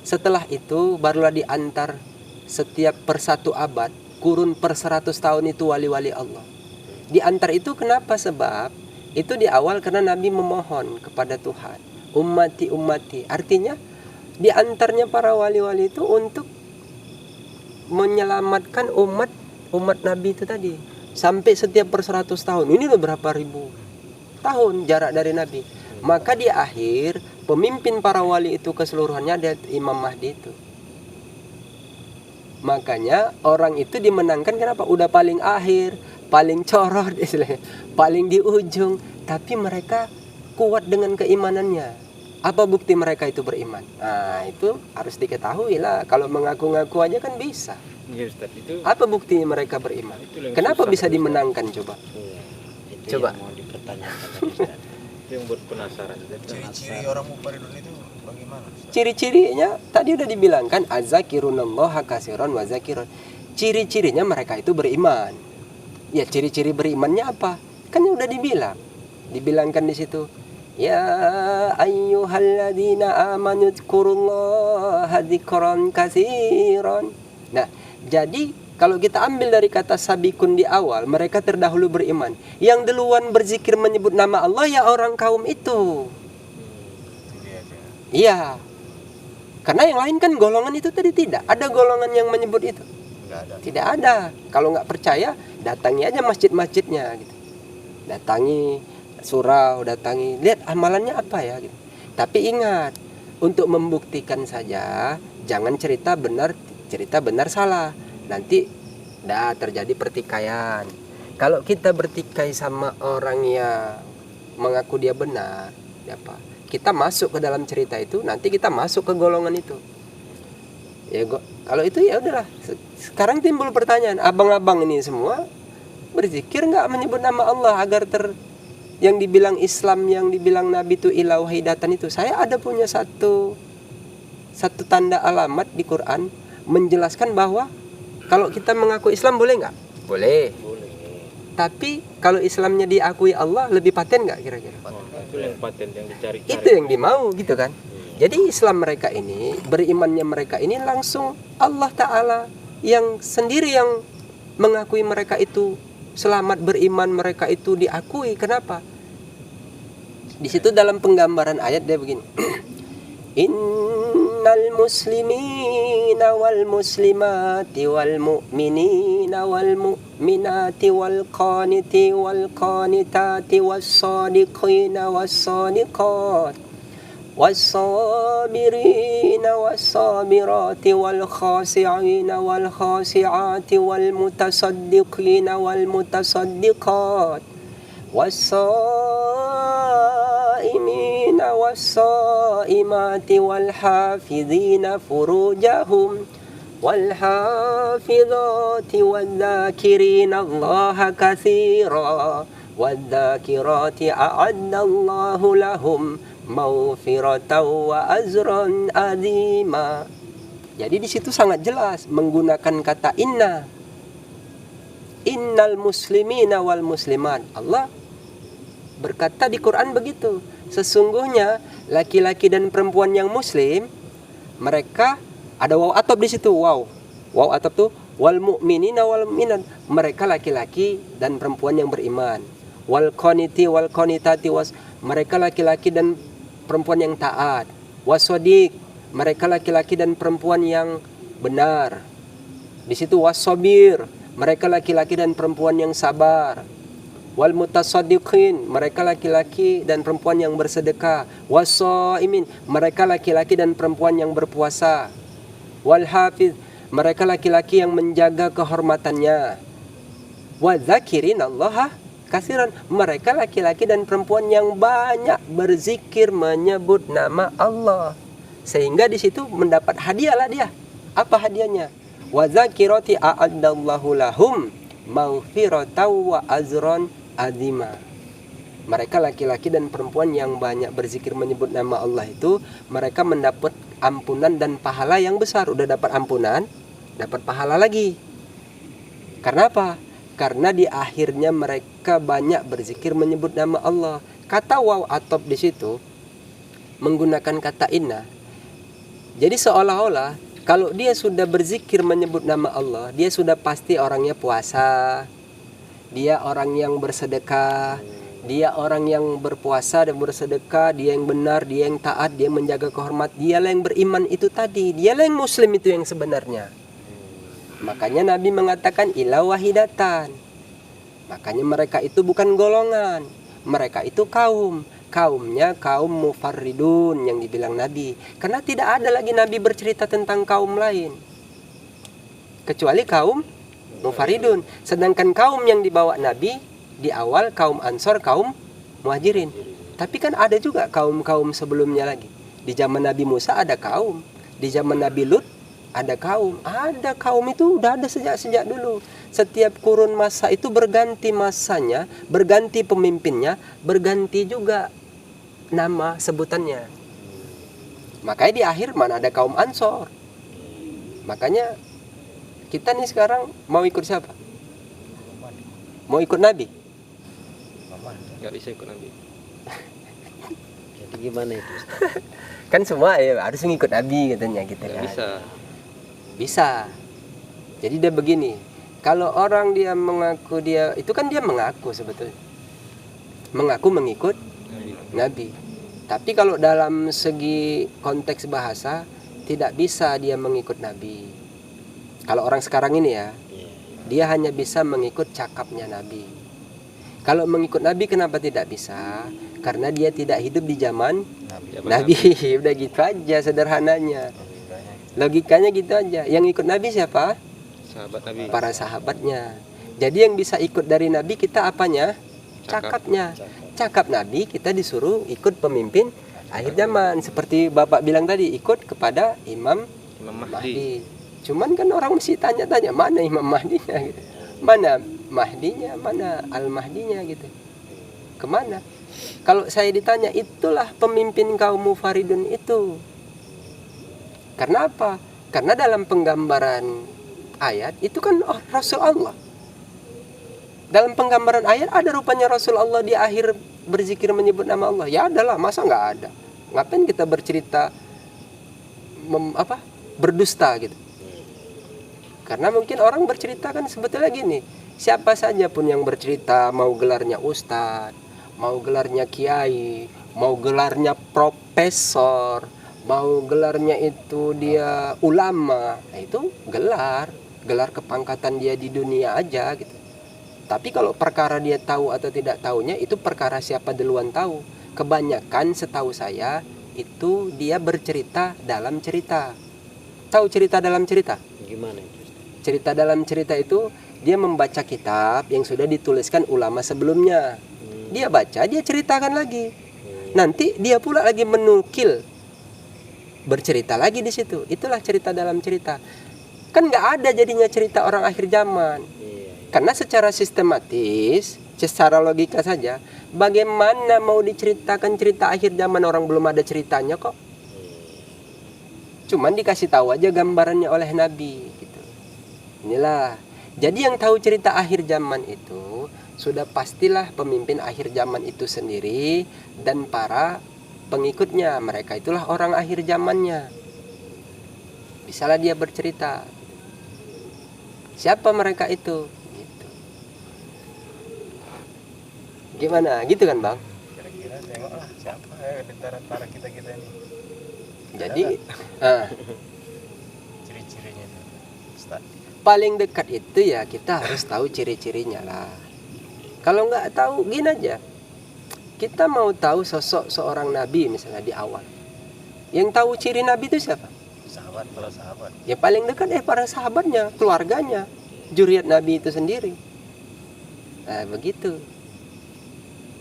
Setelah itu barulah diantar setiap per 1 abad, kurun per 100 tahun itu wali-wali Allah. Diantar itu kenapa? Sebab itu di awal karena Nabi memohon kepada Tuhan, ummati ummati. Artinya diantarnya para wali-wali itu untuk menyelamatkan umat Nabi itu tadi. Sampai setiap per 100 tahun. Ini udah berapa ribu tahun jarak dari Nabi. Maka di akhir pemimpin para wali itu keseluruhannya ada Imam Mahdi itu. Makanya orang itu dimenangkan kenapa? Udah paling akhir, paling corot, paling di ujung, tapi mereka kuat dengan keimanannya. Apa bukti mereka itu beriman? Nah itu harus diketahui lah. Kalau mengaku-ngaku aja kan bisa. Iya Ustaz, itu Apa bukti mereka beriman? yang Kenapa susah, bisa Ustaz. dimenangkan coba? Iya, itu Coba. yang mau dipertanyakan tadi, Ustaz. Itu yang buat penasaran. Ciri-ciri orang mufaridun itu bagaimana? Ustaz? Ciri-cirinya tadi udah dibilangkan azzakirunallaha katsiran wa zakiron. Ciri-cirinya mereka itu beriman. Ya ciri-ciri berimannya apa? Kan udah dibilangkan di situ. Ya ayyuhalladzina amanu dzkurullaha dzikran katsiran. Nah, jadi kalau kita ambil dari kata sabikun di awal, mereka terdahulu beriman. Yang duluan berzikir menyebut nama Allah ya orang kaum itu. Itu dia aja. Iya. Karena yang lain kan golongan itu tadi tidak. Ada golongan yang menyebut itu? Nggak ada. Tidak ada. Kalau nggak percaya, datangi aja masjid-masjidnya gitu. Datangi surau, datangi, lihat amalannya apa ya gitu. Tapi ingat, untuk membuktikan saja, jangan cerita benar salah. Nanti terjadi pertikaian. Kalau kita bertikai sama orang yang mengaku dia benar, apa? Kita masuk ke dalam cerita itu, nanti kita masuk ke golongan itu. Ya, kalau itu ya udahlah. Sekarang timbul pertanyaan, abang-abang ini semua berzikir nggak menyebut nama Allah agar yang dibilang Islam, yang dibilang Nabi itu ilah wahidatan itu. Saya ada punya satu tanda alamat di Quran menjelaskan bahwa kalau kita mengaku Islam boleh nggak? Boleh. Tapi kalau Islamnya diakui Allah lebih paten nggak kira-kira? Itu yang paten yang dicari-cari. Itu yang dimau gitu kan. Jadi Islam mereka ini, berimannya mereka ini langsung Allah Ta'ala yang sendiri yang mengakui mereka itu selamat, beriman mereka itu diakui. Kenapa? Di situ dalam penggambaran ayat dia begini. Innal muslimina wal muslimati wal mu'minina wal mu'minati wal qaniti wal qanitati was sadiqina was sadiqat والصابرين والصابرات والخاشعين والخاشعات والمتصدقين والمتصدقات والصائمين والصائمات والحافظين فروجهم والحافظات والذاكرين الله كثيرا والذاكرات أعد الله لهم maghfiratan wa azran azima. Jadi di situ sangat jelas menggunakan kata inna. Innal muslimina wal muslimat. Allah berkata di Quran begitu. Sesungguhnya laki-laki dan perempuan yang muslim, mereka ada waw atop di situ. Waw atop tuh wal mu'minina wal mu'minat. Mereka laki-laki dan perempuan yang beriman. Wal qaniti wal qanitati was. Mereka laki-laki dan perempuan yang taat. Wasodik, mereka laki-laki dan perempuan yang benar. Di situ wasobir, mereka laki-laki dan perempuan yang sabar. Wal mutasaddiqin, mereka laki-laki dan perempuan yang bersedekah. Wasoimin, mereka laki-laki dan perempuan yang berpuasa. Wal hafiz, mereka laki-laki yang menjaga kehormatannya. Wadzakirin Allah kasiran, mereka laki-laki dan perempuan yang banyak berzikir menyebut nama Allah, sehingga di situ mendapat hadiah lah dia. Apa hadiahnya? Wa zakirati a'addallahu lahum maghfiratan wa azran azima. Mereka laki-laki dan perempuan yang banyak berzikir menyebut nama Allah itu, mereka mendapat ampunan dan pahala yang besar. Udah dapat ampunan, dapat pahala lagi. Karena apa? Karena di akhirnya mereka banyak berzikir menyebut nama Allah. Kata waw atop di situ menggunakan kata inna. Jadi seolah-olah kalau dia sudah berzikir menyebut nama Allah, dia sudah pasti orangnya puasa, dia orang yang bersedekah, dia orang yang berpuasa dan bersedekah, dia yang benar, dia yang taat, dia yang menjaga kehormat, dialah yang beriman itu tadi, dialah yang muslim itu yang sebenarnya. Makanya Nabi mengatakan ila wahidatan. Makanya mereka itu bukan golongan, mereka itu kaum. Kaumnya kaum mufarridun yang dibilang Nabi. Karena tidak ada lagi Nabi bercerita tentang kaum lain kecuali kaum mufarridun. Sedangkan kaum yang dibawa Nabi di awal kaum Ansor, kaum Muhajirin. Tapi kan ada juga kaum-kaum sebelumnya lagi. Di zaman Nabi Musa ada kaum, di zaman Nabi Lut ada kaum. Ada kaum itu udah ada sejak dulu. Setiap kurun masa itu berganti masanya, berganti pemimpinnya, berganti juga nama sebutannya. Makanya di akhir mana ada kaum Ansor. Makanya kita nih sekarang mau ikut siapa? Mau ikut Nabi? Nggak bisa ikut Nabi. Jadi gimana itu? Kan semua ya harus ngikut Nabi katanya gitu Nggak kan. bisa. Jadi dia begini, kalau orang dia mengaku dia, itu kan dia mengaku sebetulnya, mengaku mengikut Nabi. Tapi kalau dalam segi konteks bahasa tidak bisa dia mengikut Nabi. Kalau orang sekarang ini ya, dia hanya bisa mengikut cakapnya Nabi. Kalau mengikut Nabi kenapa tidak bisa? Karena dia tidak hidup di zaman Nabi. Udah gitu aja sederhananya. Logikanya gitu aja. Yang ikut Nabi siapa? Sahabat Nabi. Para sahabatnya. Jadi yang bisa ikut dari Nabi kita apanya? Cakapnya. Cakap Nabi kita disuruh ikut pemimpin akhir zaman. Seperti Bapak bilang tadi, ikut kepada Imam Mahdi. Cuman kan orang mesti tanya-tanya mana Imam Mahdinya gitu. Mana Mahdinya, mana Al-Mahdinya gitu. Kemana? Kalau saya ditanya, itulah pemimpin kaum mufaridun itu. Karena apa? Karena dalam penggambaran ayat itu kan Rasul Allah. Dalam penggambaran ayat ada rupanya Rasul Allah di akhir berzikir menyebut nama Allah. Ya adalah, masa nggak ada? Ngapain kita bercerita berdusta gitu? Karena mungkin orang bercerita kan sebetulnya gini, siapa saja pun yang bercerita, mau gelarnya ustadz, mau gelarnya kiai, mau gelarnya profesor, mau gelarnya itu dia ulama, nah itu gelar kepangkatan dia di dunia aja gitu. Tapi kalau perkara dia tahu atau tidak tahunya itu perkara siapa duluan tahu. Kebanyakan setahu saya itu dia bercerita dalam cerita. Tahu cerita dalam cerita? Gimana itu? Cerita dalam cerita itu dia membaca kitab yang sudah dituliskan ulama sebelumnya. Dia baca, dia ceritakan lagi. Nanti dia pula lagi menukil, bercerita lagi di situ. Itulah cerita dalam cerita. Kan nggak ada jadinya cerita orang akhir zaman. Karena secara sistematis, secara logika saja, bagaimana mau diceritakan cerita akhir zaman orang belum ada ceritanya kok. Cuman dikasih tahu aja gambarannya oleh Nabi gitu. Inilah. Jadi yang tahu cerita akhir zaman itu sudah pastilah pemimpin akhir zaman itu sendiri dan para pengikutnya. Mereka itulah orang akhir zamannya. Bisalah dia bercerita. Siapa mereka itu? Gitu. Gimana? Gitu kan Bang? Kira-kira tengoklah siapa di antara kita ini. Jadi ciri-cirinya itu Ustaz. Paling dekat itu ya kita harus tahu ciri-cirinya lah. Kalau nggak tahu gini aja, kita mau tahu sosok seorang nabi misalnya di awal, yang tahu ciri nabi itu siapa? Para sahabat. Ya paling dekat para sahabatnya, keluarganya, zuriat nabi itu sendiri. Nah begitu.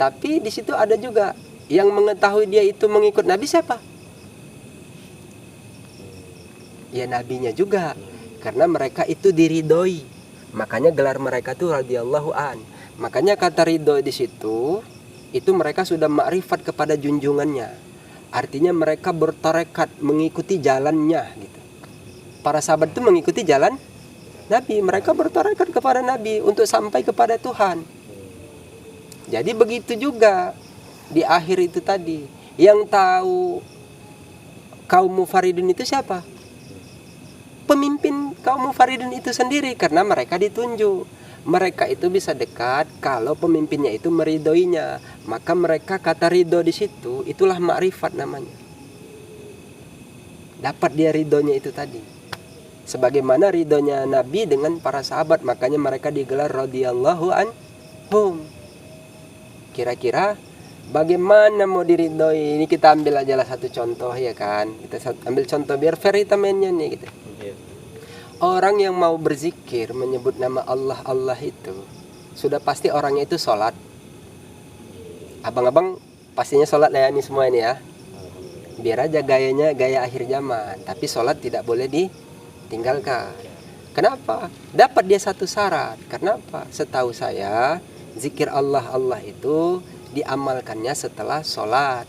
Tapi di situ ada juga yang mengetahui dia itu mengikut nabi siapa? Ya nabinya juga. Karena mereka itu diridhoi. Makanya gelar mereka itu radhiyallahu an. Makanya kata ridho di situ itu mereka sudah makrifat kepada junjungannya. Artinya mereka bertarekat mengikuti jalannya gitu. Para sahabat itu mengikuti jalan Nabi, mereka bertarekat kepada Nabi untuk sampai kepada Tuhan. Jadi begitu juga di akhir itu tadi. Yang tahu kaum Mufaridun itu siapa? Pemimpin kaum Mufaridun itu sendiri, karena mereka ditunjuk. Mereka itu bisa dekat kalau pemimpinnya itu meridhoinya. Maka mereka kata ridho di situ, itulah makrifat namanya. Dapat dia ridhonya itu tadi. Sebagaimana ridhonya Nabi dengan para sahabat, makanya mereka digelar radhiyallahu anhum. Kira-kira bagaimana mau diridhoi? Ini kita ambil aja lah satu contoh ya kan. Kita ambil contoh biar fair kita mainnya nih gitu. Orang yang mau berzikir menyebut nama Allah itu sudah pasti orangnya itu sholat. Abang-abang pastinya sholat ya ini semua ini ya. Biar aja gayanya gaya akhir zaman, tapi sholat tidak boleh ditinggalkan. Kenapa? Dapat dia satu syarat. Kenapa? Setahu saya zikir Allah itu diamalkannya setelah sholat.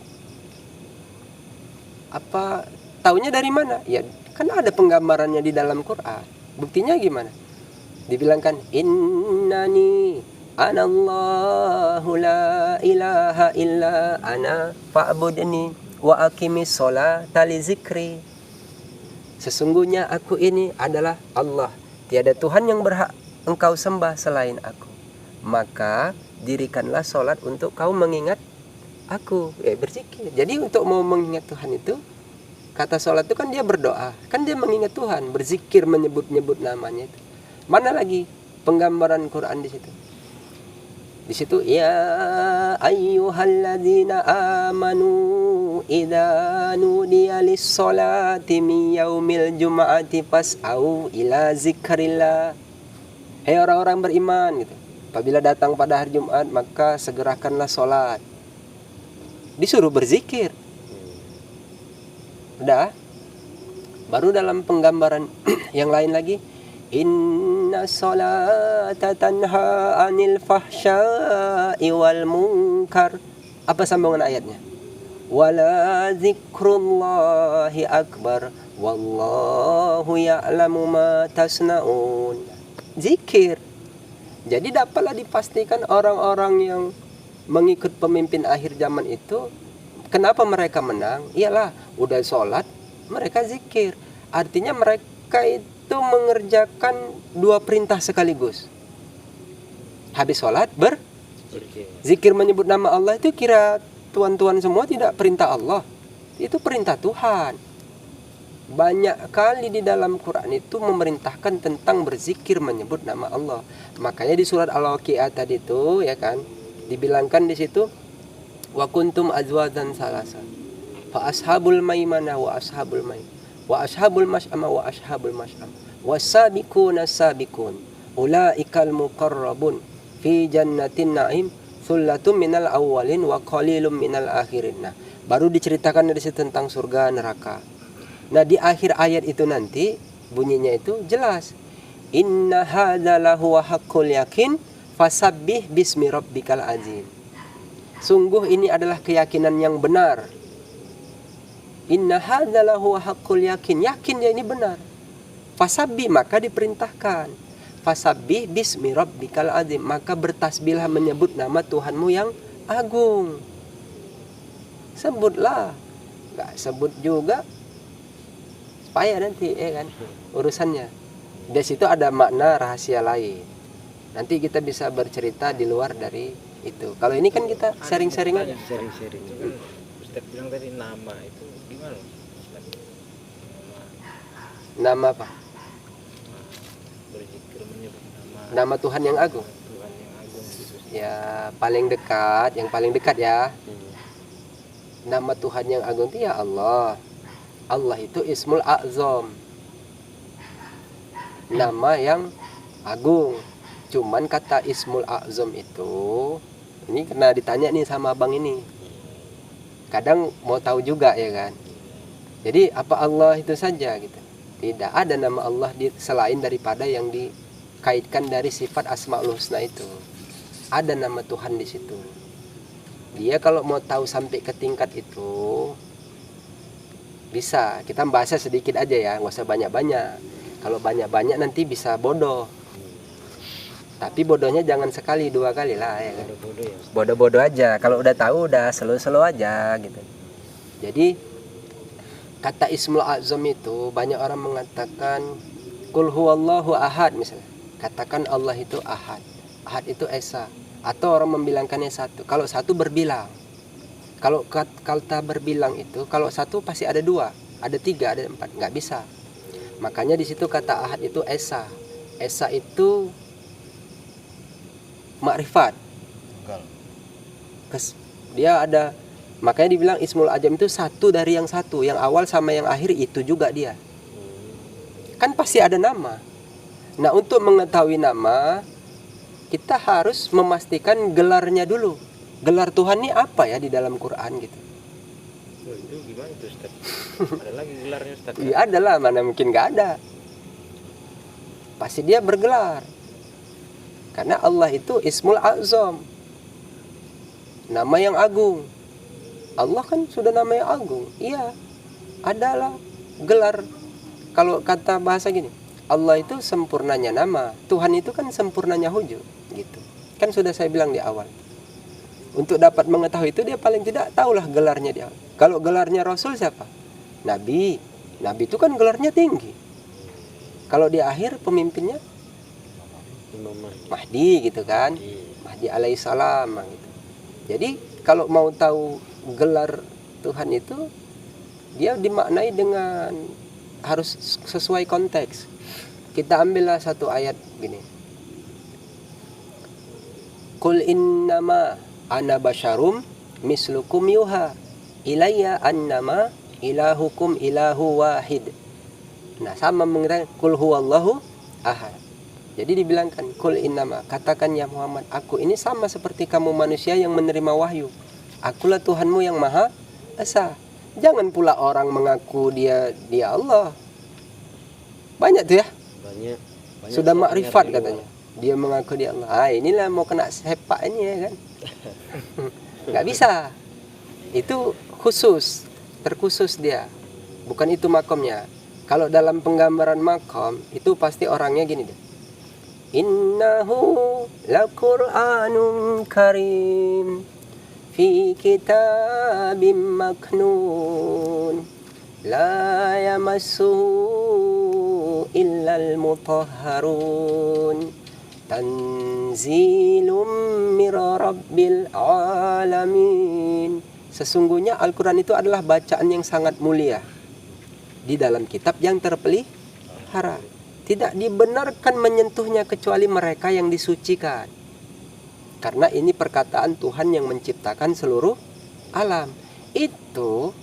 Apa taunya dari mana? Ya kan ada penggambarannya di dalam Quran. Buktinya gimana? Dibilangkan innani anallahu la ilaha illa ana fa'budni wa aqimis sholata li zikri. Sesungguhnya aku ini adalah Allah, tiada Tuhan yang berhak engkau sembah selain aku. Maka dirikanlah sholat untuk kau mengingat aku, berzikir. Jadi untuk mau mengingat Tuhan itu, kata sholat itu kan dia berdoa, kan dia mengingat Tuhan, berzikir menyebut-nyebut namanya itu. Mana lagi penggambaran Quran di situ? Di situ ya ayyuhalladzina amanu idza nudiya lis-sholati min yaumil jumu'ati fas'au ila zikrillah. Hai orang-orang beriman gitu. Apabila datang pada hari Jumat maka segerakanlah sholat. Disuruh berzikir. Udah. Baru dalam penggambaran yang lain lagi, inna sholata tanha 'anil fahsya'i wal munkar. Apa sambungan ayatnya? Wala dzikrullahi akbar wallahu ya'lamu ma tasna'un. Zikir. Jadi dapatlah dipastikan orang-orang yang mengikut pemimpin akhir zaman itu, kenapa mereka menang? Iyalah, udah sholat, mereka zikir. Artinya mereka itu mengerjakan dua perintah sekaligus. Habis sholat, berzikir menyebut nama Allah itu kira tuan-tuan semua tidak perintah Allah. Itu perintah Tuhan. Banyak kali di dalam Quran itu memerintahkan tentang berzikir menyebut nama Allah. Makanya di surat Al-Waqiah tadi itu ya kan, dibilangkan di situ wa kuntum azwajan salasa fa ashabul maimanah wa ashabul maim wa ashabul mas'amah wa ashabul mas'am wasabiquna sabiqun ulaikal muqarrabun fi jannatin na'im thullatun minal awwalin wa qalilum minal akhirin. Nah, baru diceritakan dari situ tentang surga neraka. Nah, di akhir ayat itu nanti bunyinya itu jelas. Inna hadza lahu haqqul yakin fasabbih bismi rabbikal azim. Sungguh ini adalah keyakinan yang benar. Inna hadza lahu haqqul yakin. Yakin dia ini benar. Fasabbih, maka diperintahkan. Fasabbih bismi rabbikal azim. Maka bertasbihlah menyebut nama Tuhanmu yang agung. Sebutlah. Enggak sebut juga, payah nanti ya kan urusannya. Di situ ada makna rahasia lain. Nanti kita bisa bercerita di luar dari itu. Kalau ini kan kita sharing-sharing aja. Sharing-sharing. Ustaz bilang tadi nama itu gimana? Nama apa? Berzikir menyebut Nama Tuhan yang agung. Tuhan yang agung gitu. Ya paling dekat, yang paling dekat ya. Nama Tuhan yang agung itu ya Allah. Allah itu Ismul A'zam, nama yang agung. Cuman kata Ismul A'zam itu, ini kena ditanya nih sama abang ini, kadang mau tahu juga ya kan. Jadi apa Allah itu saja gitu? Tidak ada nama Allah selain daripada yang dikaitkan dari sifat Asmaul Husna itu. Ada nama Tuhan di situ. Dia kalau mau tahu sampai ke tingkat itu bisa. Kita bahasa sedikit aja ya, nggak usah banyak-banyak. Kalau banyak-banyak nanti bisa bodoh. Tapi bodohnya jangan sekali 2 kali lah ya kan. Bodoh-bodoh ya Ustaz. Bodoh-bodoh aja. Kalau udah tahu udah slow-slow aja gitu. Jadi kata Ismul Azam itu banyak orang mengatakan Qul huwallahu ahad misalnya. Katakan Allah itu ahad. Ahad itu esa. Atau orang membilangkannya satu. Kalau satu berbilang. Kalau kata berbilang itu, kalau satu pasti ada 2, ada 3, ada 4, nggak bisa. Makanya di situ kata ahad itu esa. Esa itu makrifat. Tunggal. Dia ada, makanya dibilang Ismul Azam itu satu dari yang satu, yang awal sama yang akhir itu juga dia. Kan pasti ada nama. Nah, untuk mengetahui nama, kita harus memastikan gelarnya dulu. Gelar Tuhan ini apa ya di dalam Quran gitu. Oh, itu gimana tuh Ustaz? Ada lagi gelarnya Ustaz? Iya ada lah, mana mungkin nggak ada. Pasti dia bergelar. Karena Allah itu Ismul Azam, nama yang agung. Allah kan sudah nama yang agung. Iya, adalah gelar. Kalau kata bahasa gini, Allah itu sempurnanya nama, Tuhan itu kan sempurnanya wujud gitu. Kan sudah saya bilang di awal. Untuk dapat mengetahui itu dia paling tidak tahulah gelarnya dia. Kalau gelarnya Rasul siapa? Nabi. Nabi itu kan gelarnya tinggi. Kalau di akhir pemimpinnya Imam Mahdi. Mahdi gitu kan. Mahdi alaihissalam gitu. Jadi kalau mau tahu gelar Tuhan itu, dia dimaknai dengan harus sesuai konteks. Kita ambillah satu ayat gini. Qul innama ana basyarum mislukum yuha ilayya annama ilahukum ilahu wahid. Nah, sama mengatakan qul huwallahu ahad. Jadi dibilangkan qul innama, katakan ya Muhammad, aku ini sama seperti kamu manusia yang menerima wahyu. Akulah Tuhanmu yang Maha Esa. Jangan pula orang mengaku dia Allah. Banyak tuh ya. Banyak Sudah saya makrifat dengar di katanya. Dia mengaku dia Allah. Ah, inilah mau kena sepak ini ya kan. Nggak bisa. Itu khusus, terkhusus dia. Bukan itu makomnya. Kalau dalam penggambaran makom itu pasti orangnya gini deh. Innahu laqur'anun karim fi kitabim maknun la yamassuhu illal mutahharun tanzilum mir rabbil alamin. Sesungguhnya Al-Quran itu adalah bacaan yang sangat mulia di dalam kitab yang terpelihara. Tidak dibenarkan menyentuhnya kecuali mereka yang disucikan. Karena ini perkataan Tuhan yang menciptakan seluruh alam. Itu.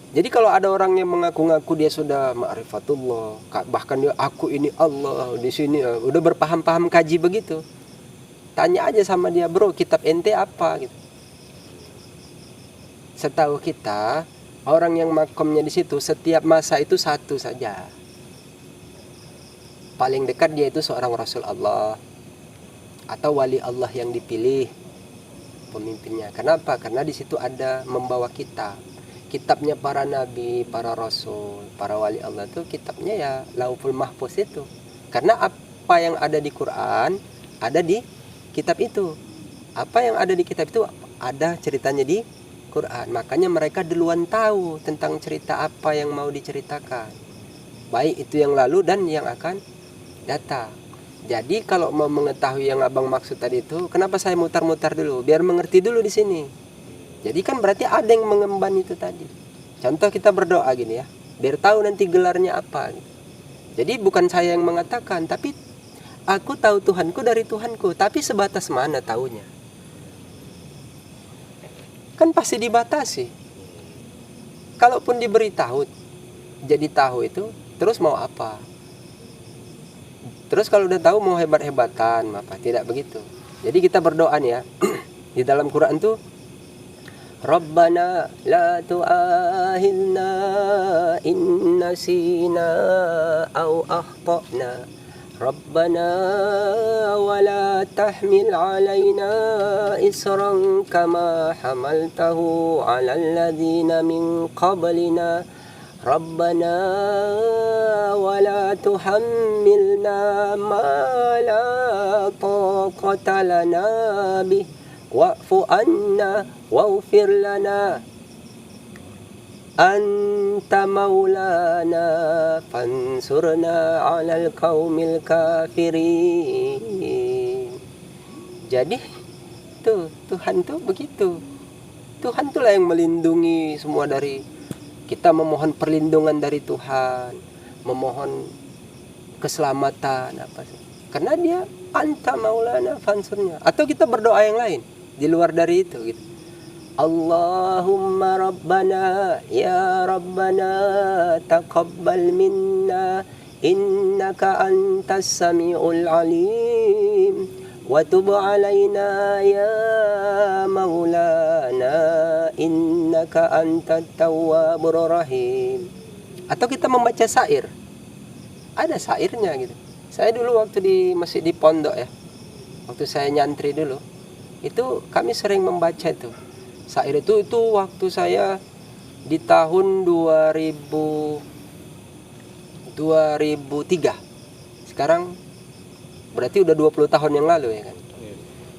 Jadi kalau ada orang yang mengaku-ngaku dia sudah ma'rifatullah, bahkan dia aku ini Allah di sini, udah berpaham-paham kaji begitu. Tanya aja sama dia, bro, kitab ente apa gitu. Setahu kita, orang yang makomnya di situ setiap masa itu satu saja. Paling dekat dia itu seorang Rasul Allah atau wali Allah yang dipilih pemimpinnya. Kenapa? Karena di situ ada membawa kitab. Kitabnya para nabi, para rasul, para wali Allah itu kitabnya ya Lauhul Mahfuz itu. Karena apa yang ada di Quran ada di kitab itu. Apa yang ada di kitab itu ada ceritanya di Quran. Makanya mereka duluan tahu tentang cerita apa yang mau diceritakan. Baik itu yang lalu dan yang akan datang. Jadi kalau mau mengetahui yang abang maksud tadi itu, kenapa saya mutar-mutar dulu? Biar mengerti dulu di sini. Jadi kan berarti ada yang mengemban itu tadi. Contoh kita berdoa gini ya, biar tahu nanti gelarnya apa. Jadi bukan saya yang mengatakan, tapi aku tahu Tuhanku dari Tuhanku. Tapi sebatas mana taunya? Kan pasti dibatasi. Kalaupun diberitahu, jadi tahu itu, terus mau apa? Terus kalau udah tahu mau hebat-hebatan, apa? Tidak begitu. Jadi kita berdoa nih ya. Di dalam Quran tuh Rabbana la tu'ahilna in nasina au akhtana Rabbana wa la tahmil alaina إصرا كما حملته على الذين من قبلنا ربنا ولا تحملنا ما لا طاقة لنا به واعف عنا واغفر لنا أنت مولانا فانصرنا على القوم الكافرين. Jadi Tuhan tuh begitu. Tuhan tuh lah yang melindungi semua dari kita, memohon perlindungan dari Tuhan, memohon keselamatan apa sih? Karena dia anta maulana fansurnya. Atau kita berdoa yang lain di luar dari itu gitu. Allahumma rabbana ya rabbana taqabbal minna innaka antas samiul alim wa tub alaina ya maulana innaka antat tawwabur rahim. Atau kita membaca syair. Ada syairnya gitu. Saya dulu waktu masih di pondok ya. Waktu saya nyantri dulu, itu kami sering membaca itu. Syair itu waktu saya di tahun 2003. Sekarang berarti udah 20 tahun yang lalu ya kan.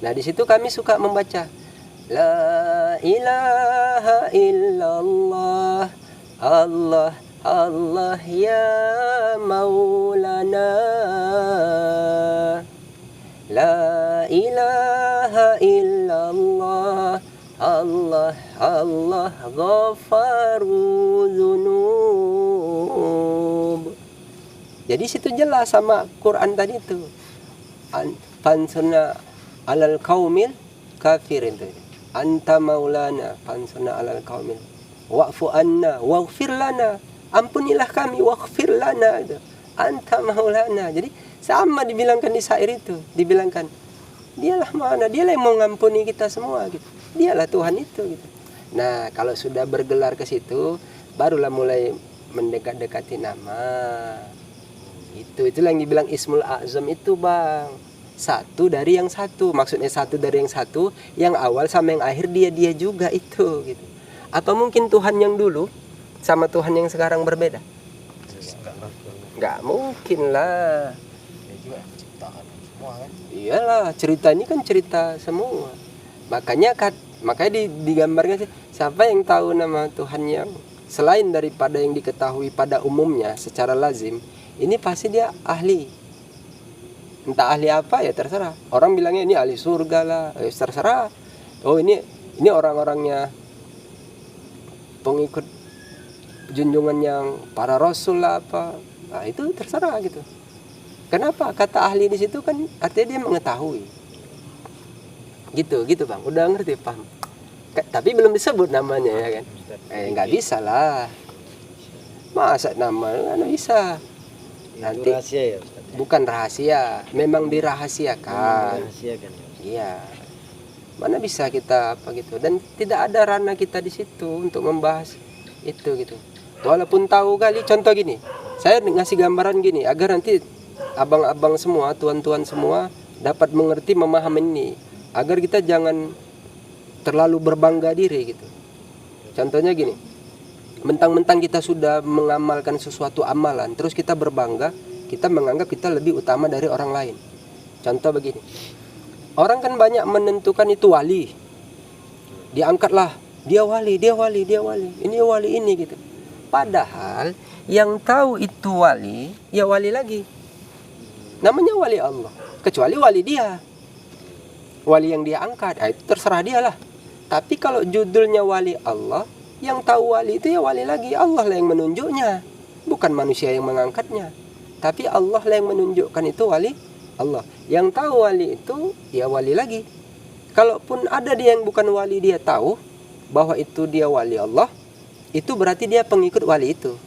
Nah, di situ kami suka membaca La ilaha illallah Allah Allah ya maulana La ilaha illallah Allah Allah ghafaru dzunub. Jadi situ jelas sama Quran tadi itu. Fansurna alal qaumil kafirin itu. Anta maulana fansurna alal qaumil wa'fu anna waghfir lana. Ampunilah kami waghfir lana itu. Anta maulana. Jadi sama dibilangkan di syair itu, dibilangkan dialah mana, dialah yang mau ngampuni kita semua gitu. Dialah Tuhan itu gitu. Nah, kalau sudah bergelar ke situ barulah mulai mendekat-dekati nama. Itulah yang dibilang Ismul A'zam itu, Bang. Satu dari yang satu. Maksudnya satu dari yang satu, yang awal sama yang akhir dia juga itu gitu. Apa mungkin Tuhan yang dulu sama Tuhan yang sekarang berbeda? Enggak mungkin lah. Dia juga ciptaan semua kan. Iyalah, cerita ini kan cerita semua. Makanya digambarkan sih, siapa yang tahu nama Tuhan yang selain daripada yang diketahui pada umumnya secara lazim, ini pasti dia ahli. Entah ahli apa ya terserah. Orang bilangnya ini ahli surga lah, terserah. Oh ini orang-orangnya pengikut junjungan yang para rasul lah apa. Nah, itu terserah gitu. Kenapa? Kata ahli di situ kan artinya dia mengetahui. Gitu Bang. Udah ngerti, paham. Tapi belum disebut namanya ya kan. Nggak bisa lah. Masa nama nggak bisa. Nanti itu rahasia ya Ustaz? Bukan rahasia, memang dirahasiakan. Dirahasiakan ya Ustaz? Iya. Mana bisa kita apa gitu, dan tidak ada ranah kita di situ untuk membahas itu gitu. Walaupun tahu kali, contoh gini, saya ngasih gambaran gini agar nanti abang-abang semua, tuan-tuan semua dapat mengerti, memahami ini, agar kita jangan terlalu berbangga diri gitu. Contohnya gini, mentang-mentang kita sudah mengamalkan sesuatu amalan, terus kita berbangga, kita menganggap kita lebih utama dari orang lain. Contoh begini, orang kan banyak menentukan itu wali, diangkatlah dia wali, ini wali ini gitu. Padahal yang tahu itu wali, ya wali lagi, namanya wali Allah, kecuali wali dia, wali yang dia angkat, itu terserah dia lah. Tapi kalau judulnya wali Allah, yang tahu wali itu ya wali lagi, Allah lah yang menunjuknya, bukan manusia yang mengangkatnya. Tapi Allah lah yang menunjukkan itu wali Allah. Yang tahu wali itu ya wali lagi. Kalaupun ada dia yang bukan wali, dia tahu bahwa itu dia wali Allah, itu berarti dia pengikut wali itu.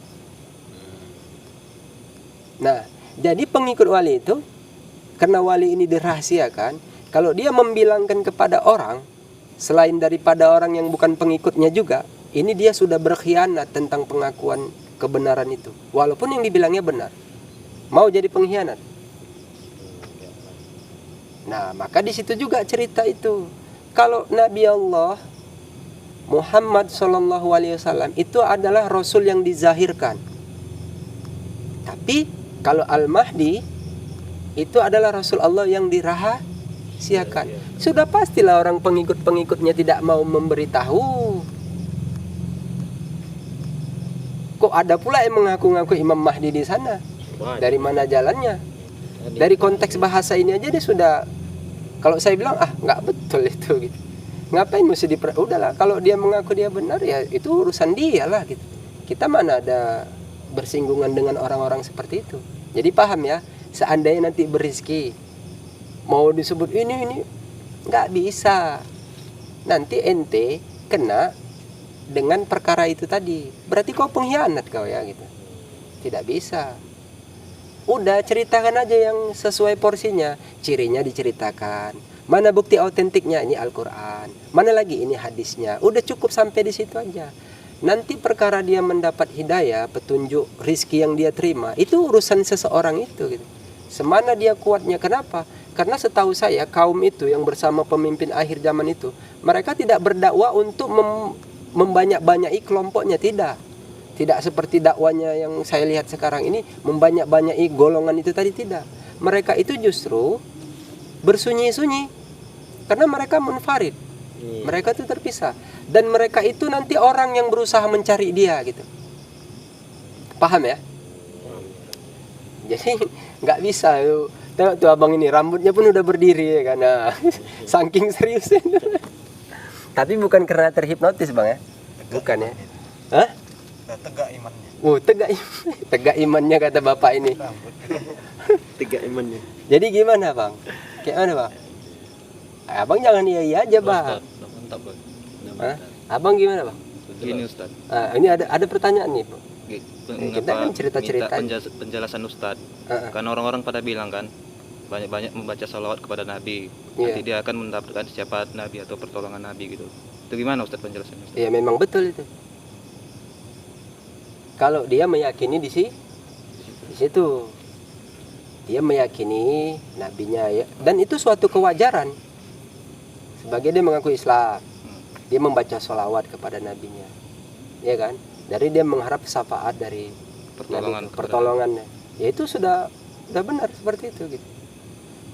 Nah, jadi pengikut wali itu, karena wali ini dirahasiakan, kalau dia membilangkan kepada orang selain daripada orang yang bukan pengikutnya juga, ini dia sudah berkhianat tentang pengakuan kebenaran itu. Walaupun yang dibilangnya benar, mau jadi pengkhianat. Nah, maka di situ juga cerita itu. Kalau Nabi Allah Muhammad SAW itu adalah Rasul yang dizahirkan. Tapi kalau Al-Mahdi itu adalah Rasul Allah yang dirahasiakan. Sudah pastilah orang pengikut-pengikutnya tidak mau memberitahu. Kok ada pula yang mengaku-ngaku Imam Mahdi di sana? Dari mana jalannya? Dari konteks bahasa ini aja dia sudah. Kalau saya bilang nggak betul itu gitu. Ngapain mesti udahlah, kalau dia mengaku dia benar ya itu urusan dia lah gitu. Kita mana ada bersinggungan dengan orang-orang seperti itu. Jadi paham ya, seandainya nanti berizki mau disebut ini nggak bisa. Nanti ente kena dengan perkara itu tadi. Berarti kau pengkhianat kau ya gitu. Tidak bisa. Udah ceritakan aja yang sesuai porsinya, cirinya diceritakan. Mana bukti autentiknya? Ini Al-Quran. Mana lagi? Ini hadisnya. Udah cukup sampai di situ aja. Nanti perkara dia mendapat hidayah, petunjuk, rizki yang dia terima, itu urusan seseorang itu gitu. Semana dia kuatnya. Kenapa? Karena setahu saya kaum itu yang bersama pemimpin akhir zaman itu, mereka tidak berdakwah untuk membanyak-banyai kelompoknya. Tidak seperti dakwanya yang saya lihat sekarang ini, membanyak-banyai golongan itu tadi. Tidak. Mereka itu justru bersunyi-sunyi karena mereka munfarid. Mereka itu terpisah, dan mereka itu nanti orang yang berusaha mencari dia gitu. Paham ya? Jadi nggak bisa. Tengok tuh abang ini, rambutnya pun udah berdiri ya karena saking seriusnya. Tapi bukan karena terhipnotis bang ya? Bukan ya? Hah? Tegak imannya. Tegak imannya kata bapak ini. Tegak imannya. Jadi gimana bang? Kayak mana bang? Abang jangan iya aja bang. Mantap bang. Hah? Abang gimana bang? Gini Ustaz. Ini ada pertanyaan nih bang. Kita kan cerita-cerita. Penjelasan Ustaz. Kan orang-orang pada bilang kan banyak-banyak membaca salawat kepada Nabi. Nanti dia akan mendapatkan syafaat Nabi atau pertolongan Nabi gitu. Itu gimana Ustaz penjelasannya? Ustaz? Ya memang betul itu. Kalau dia meyakini di situ. Dia meyakini nabinya ya, dan itu suatu kewajaran. Sebagai dia mengaku Islam, dia membaca sholawat kepada nabinya, ya kan? Dari dia mengharap syafaat dari pertolongannya. Ya itu sudah benar seperti itu gitu.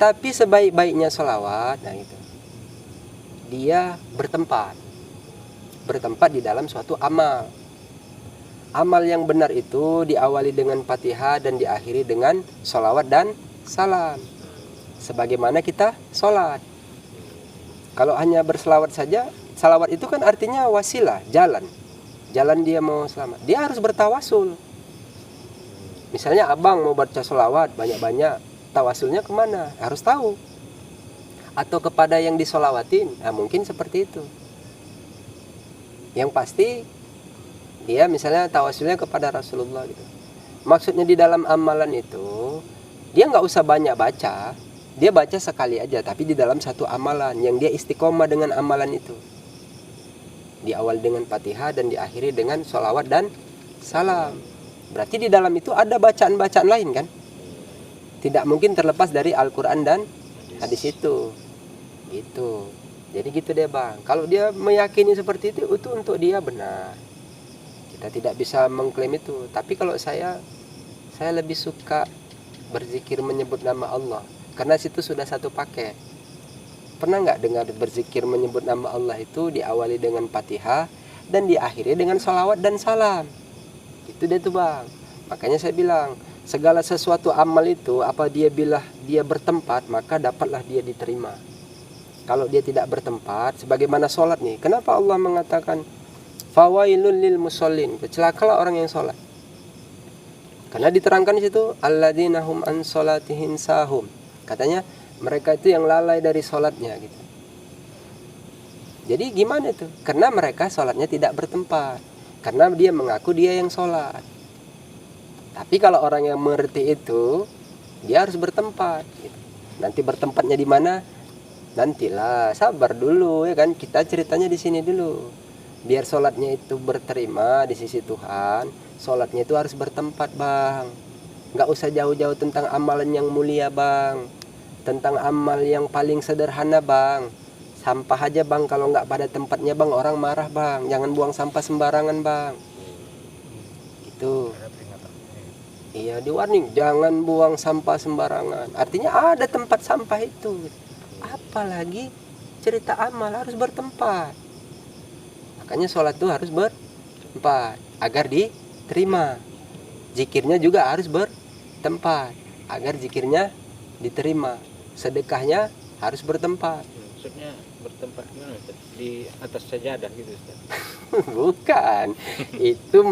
Tapi sebaik-baiknya sholawat, nah itu dia bertempat di dalam suatu amal. Amal yang benar itu diawali dengan Fatihah dan diakhiri dengan sholawat dan salam. Sebagaimana kita sholat. Kalau hanya berselawat saja, salawat itu kan artinya wasilah, jalan dia mau selamat. Dia harus bertawasul. Misalnya abang mau baca sholawat banyak-banyak, tawasulnya kemana? Harus tahu. Atau kepada yang disolawatin, mungkin seperti itu. Yang pasti dia misalnya tawasulnya kepada Rasulullah gitu. Maksudnya di dalam amalan itu dia nggak usah banyak baca, dia baca sekali aja, tapi di dalam satu amalan yang dia istiqomah dengan amalan itu. Diawali dengan Fatihah dan diakhiri dengan sholawat dan salam. Berarti di dalam itu ada bacaan-bacaan lain kan? Tidak mungkin terlepas dari Al-Quran dan hadis itu. Gitu. Jadi gitu deh bang. Kalau dia meyakini seperti itu untuk dia benar. Kita tidak bisa mengklaim itu. Tapi kalau saya lebih suka berzikir menyebut nama Allah, karena situ sudah satu paket. Pernah nggak dengar berzikir menyebut nama Allah itu diawali dengan Fatihah dan diakhiri dengan sholawat dan salam? Itu dia tuh bang. Makanya saya bilang segala sesuatu amal itu bila dia bertempat, maka dapatlah dia diterima. Kalau dia tidak bertempat, sebagaimana sholat nih, kenapa Allah mengatakan fawailul lil musallin, celakalah orang yang sholat? Karena diterangkan di situ alladzina hum an sholatihim sahum. Katanya mereka itu yang lalai dari sholatnya gitu. Jadi gimana itu? Karena mereka sholatnya tidak bertempat. Karena dia mengaku dia yang sholat. Tapi kalau orang yang mengerti itu, dia harus bertempat gitu. Nanti bertempatnya di mana? Nantilah, sabar dulu ya kan. Kita ceritanya di sini dulu. Biar sholatnya itu berterima di sisi Tuhan, sholatnya itu harus bertempat bang. Nggak usah jauh-jauh tentang amalan yang mulia bang, tentang amal yang paling sederhana bang. Sampah aja bang, kalau nggak pada tempatnya bang orang marah bang. Jangan buang sampah sembarangan bang. Gitu. Ada peringatan. Iya, di warning, jangan buang sampah sembarangan. Artinya ada tempat sampah itu. Apalagi cerita amal harus bertempat. Makanya sholat itu harus bertempat agar diterima. Zikirnya juga harus bertempat agar zikirnya diterima. Sedekahnya harus bertempat. Maksudnya bertempat gimana Ustaz? Di atas sajadah gitu Ustaz? Bukan. Itu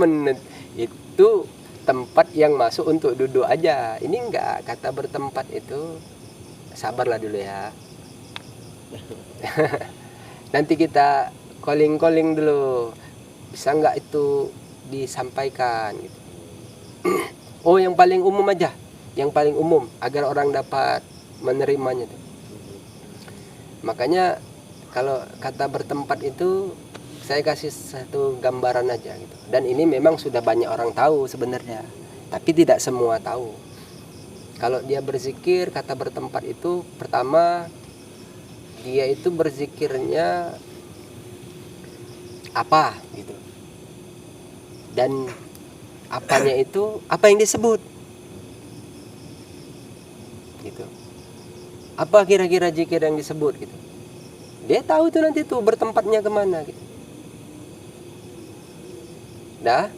tempat yang masuk untuk duduk aja. Ini enggak, kata bertempat itu. Sabarlah dulu ya. Nanti kita calling dulu. Bisa enggak itu disampaikan gitu. Oh, yang paling umum aja. Yang paling umum agar orang dapat menerimanya tuh. Makanya kalau kata bertempat itu saya kasih satu gambaran aja gitu. Dan ini memang sudah banyak orang tahu sebenarnya, tapi tidak semua tahu. Kalau dia berzikir, kata bertempat itu pertama dia itu berzikirnya apa gitu. Dan apanya itu apa yang disebut gitu. Apa kira-kira zikir yang disebut gitu. Dia tahu itu nanti tuh bertempatnya kemana gitu. Dah,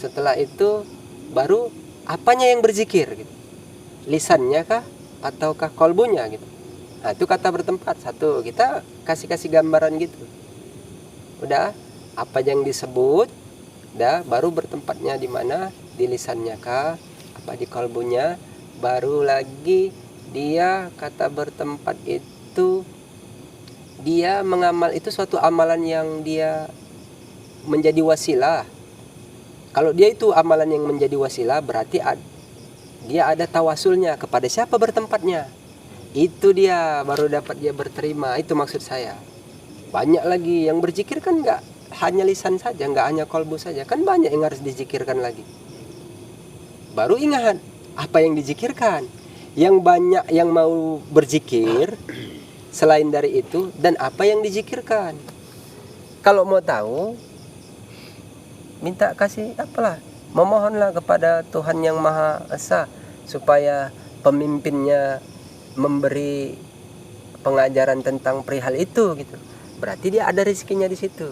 setelah itu baru apanya yang berzikir gitu. Lisannya kah ataukah kolbunya gitu. Nah, itu kata bertempat. Satu, kita kasih gambaran gitu. Udah, apa yang disebut, dah baru bertempatnya di mana, di lisannya kah, apa di kolbunya, baru lagi dia kata bertempat itu dia mengamal itu suatu amalan yang dia menjadi wasilah. Kalau dia itu amalan yang menjadi wasilah berarti dia ada tawasulnya kepada siapa bertempatnya. Itu dia baru dapat dia berterima. Itu maksud saya. Banyak lagi yang berzikir kan enggak hanya lisan saja, enggak hanya kolbu saja. Kan banyak yang harus dizikirkan lagi. Baru ingat apa yang dizikirkan. Yang banyak yang mau berzikir selain dari itu dan apa yang dizikirkan. Kalau mau tahu, minta kasih apalah, memohonlah kepada Tuhan yang Maha Esa supaya pemimpinnya memberi pengajaran tentang perihal itu gitu. Berarti dia ada rezekinya di situ.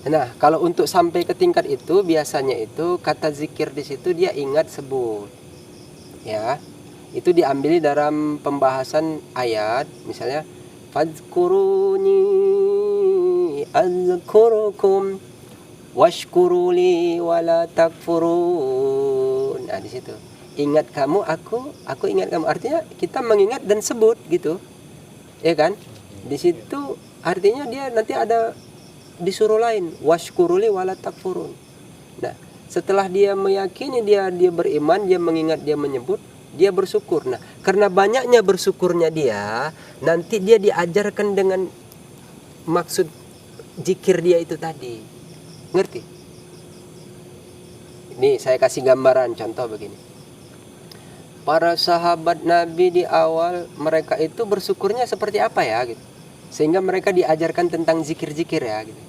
Nah, kalau untuk sampai ke tingkat itu biasanya itu kata zikir di situ dia ingat sebut. Ya. Itu diambil dalam pembahasan ayat, misalnya fadzkuruni azkurukum washkuruli wala takfurun. Nah, di situ. Ingat kamu, aku ingat kamu. Artinya kita mengingat dan sebut gitu. Ya kan? Di situ artinya dia nanti ada disuruh lain, washkuruli wala takfurun. Nah, setelah dia meyakini dia beriman, dia mengingat, dia menyebut, dia bersyukur. Nah, karena banyaknya bersyukurnya dia, nanti dia diajarkan dengan maksud zikir dia itu tadi. Ngerti? Ini saya kasih gambaran contoh begini. Para sahabat Nabi di awal mereka itu bersyukurnya seperti apa ya gitu. Sehingga mereka diajarkan tentang zikir-zikir ya gitu.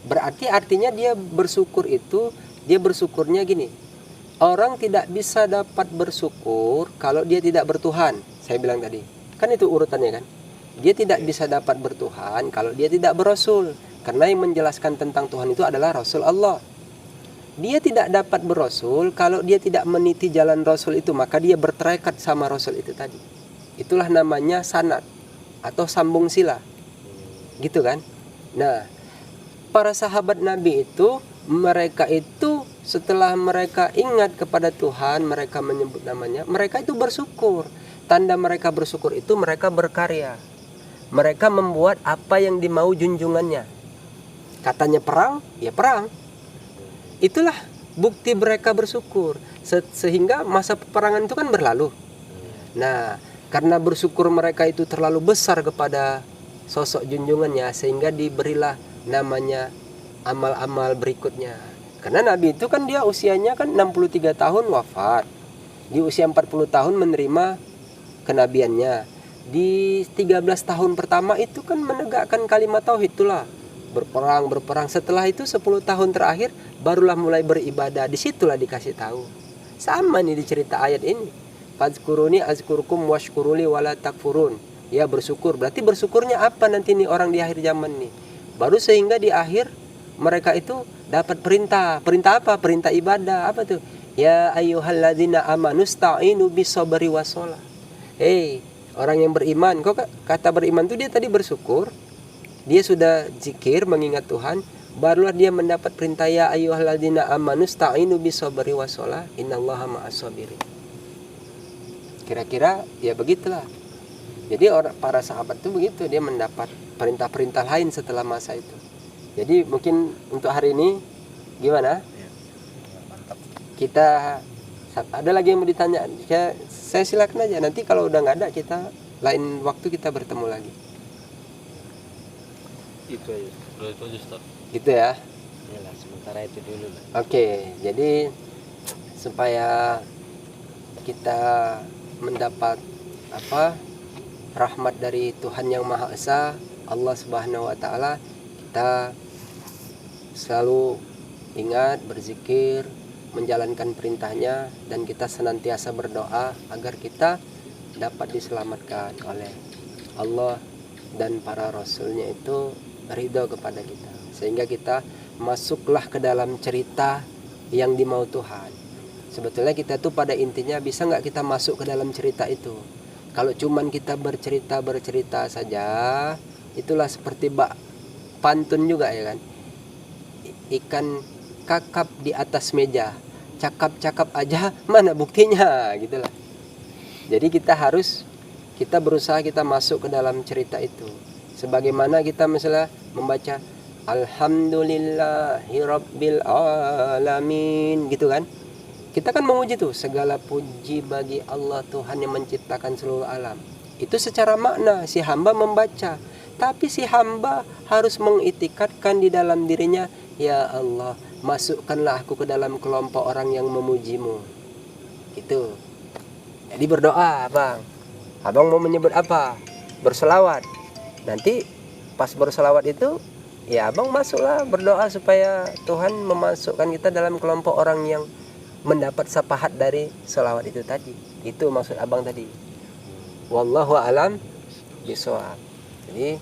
Berarti artinya dia bersyukur itu, dia bersyukurnya gini. Orang tidak bisa dapat bersyukur kalau dia tidak bertuhan. Saya bilang tadi. Kan itu urutannya kan. Dia tidak bisa dapat bertuhan kalau dia tidak berasul. Karena yang menjelaskan tentang Tuhan itu adalah Rasul Allah. Dia tidak dapat berasul kalau dia tidak meniti jalan Rasul itu. Maka dia berterikat sama Rasul itu tadi. Itulah namanya sanad atau sambung sila. Gitu kan. Nah, para sahabat Nabi itu, mereka itu setelah mereka ingat kepada Tuhan, mereka menyebut namanya, mereka itu bersyukur. Tanda mereka bersyukur itu mereka berkarya. Mereka membuat apa yang dimau junjungannya. Katanya perang, ya perang. Itulah bukti mereka bersyukur. Sehingga masa peperangan itu kan berlalu. Nah, karena bersyukur mereka itu terlalu besar kepada sosok junjungannya, sehingga diberilah namanya amal-amal berikutnya. Karena Nabi itu kan dia usianya kan 63 tahun wafat. Di usia 40 tahun menerima kenabiannya. Di 13 tahun pertama itu kan menegakkan kalimat tauhid itulah. Berperang. Setelah itu 10 tahun terakhir barulah mulai beribadah. Disitulah dikasih tahu. Sama nih di cerita ayat ini. Fadzkuruni azkurkum washkuruli wala takfurun. Ya bersyukur. Berarti bersyukurnya apa nanti nih orang di akhir zaman nih? Baru sehingga di akhir mereka itu dapat perintah. Perintah apa? Perintah ibadah. Apa tuh? Ya ayyuhalladzina amanu sta'inu bisabri wassalah. Hei, orang yang beriman. Kok kata beriman tuh dia tadi bersyukur. Dia sudah zikir mengingat Tuhan, barulah dia mendapat perintah ya ayyuhalladzina amanu sta'inu bisabri wassalah innallaha ma'as-sabirin. Kira-kira ya begitulah. Jadi para sahabat itu begitu, dia mendapat perintah-perintah lain setelah masa itu. Jadi mungkin untuk hari ini gimana? Mantap. Kita ada lagi yang mau ditanya? Saya silakan aja. Nanti kalau udah nggak ada kita lain waktu kita bertemu lagi. Itu aja. Itu aja Ustaz. Gitu ya. Yalah, sementara itu dulu lah. Oke, jadi supaya kita mendapat rahmat dari Tuhan yang Maha Esa, Allah Subhanahu wa taala, kita selalu ingat berzikir, menjalankan perintahnya, dan kita senantiasa berdoa agar kita dapat diselamatkan oleh Allah dan para rasulnya itu ridho kepada kita, sehingga kita masuklah ke dalam cerita yang dimau Tuhan. Sebetulnya kita tuh pada intinya bisa nggak kita masuk ke dalam cerita itu? Kalau cuman kita bercerita saja, itulah seperti pantun juga ya kan. Ikan kakap di atas meja, cakap-cakap aja mana buktinya gitulah. Jadi kita berusaha kita masuk ke dalam cerita itu. Sebagaimana kita misalnya membaca Alhamdulillahirabbil alamin gitu kan. Kita kan memuji tuh, segala puji bagi Allah Tuhan yang menciptakan seluruh alam. Itu secara makna si hamba membaca, tapi si hamba harus mengitikadkan di dalam dirinya, ya Allah, masukkanlah aku ke dalam kelompok orang yang memujimu. Itu. Jadi berdoa, Bang. Abang mau menyebut apa? Berselawat. Nanti pas berselawat itu, ya abang masuklah berdoa supaya Tuhan memasukkan kita dalam kelompok orang yang mendapat syafaat dari selawat itu tadi. Itu maksud abang tadi. Wallahu a'lam bishawab. Jadi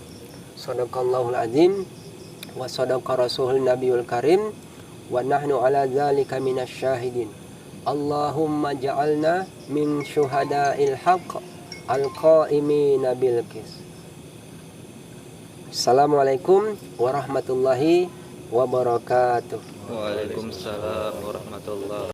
shadaqallahul azim wa shadaqa rasulun nabiyul karim wa nahnu ala dzalika minasyahidin. Allahumma ja'alna min syuhada'il haqq al-qa'imina bil qist. Assalamualaikum warahmatullahi wabarakatuh. Waalaikumsalam warahmatullahi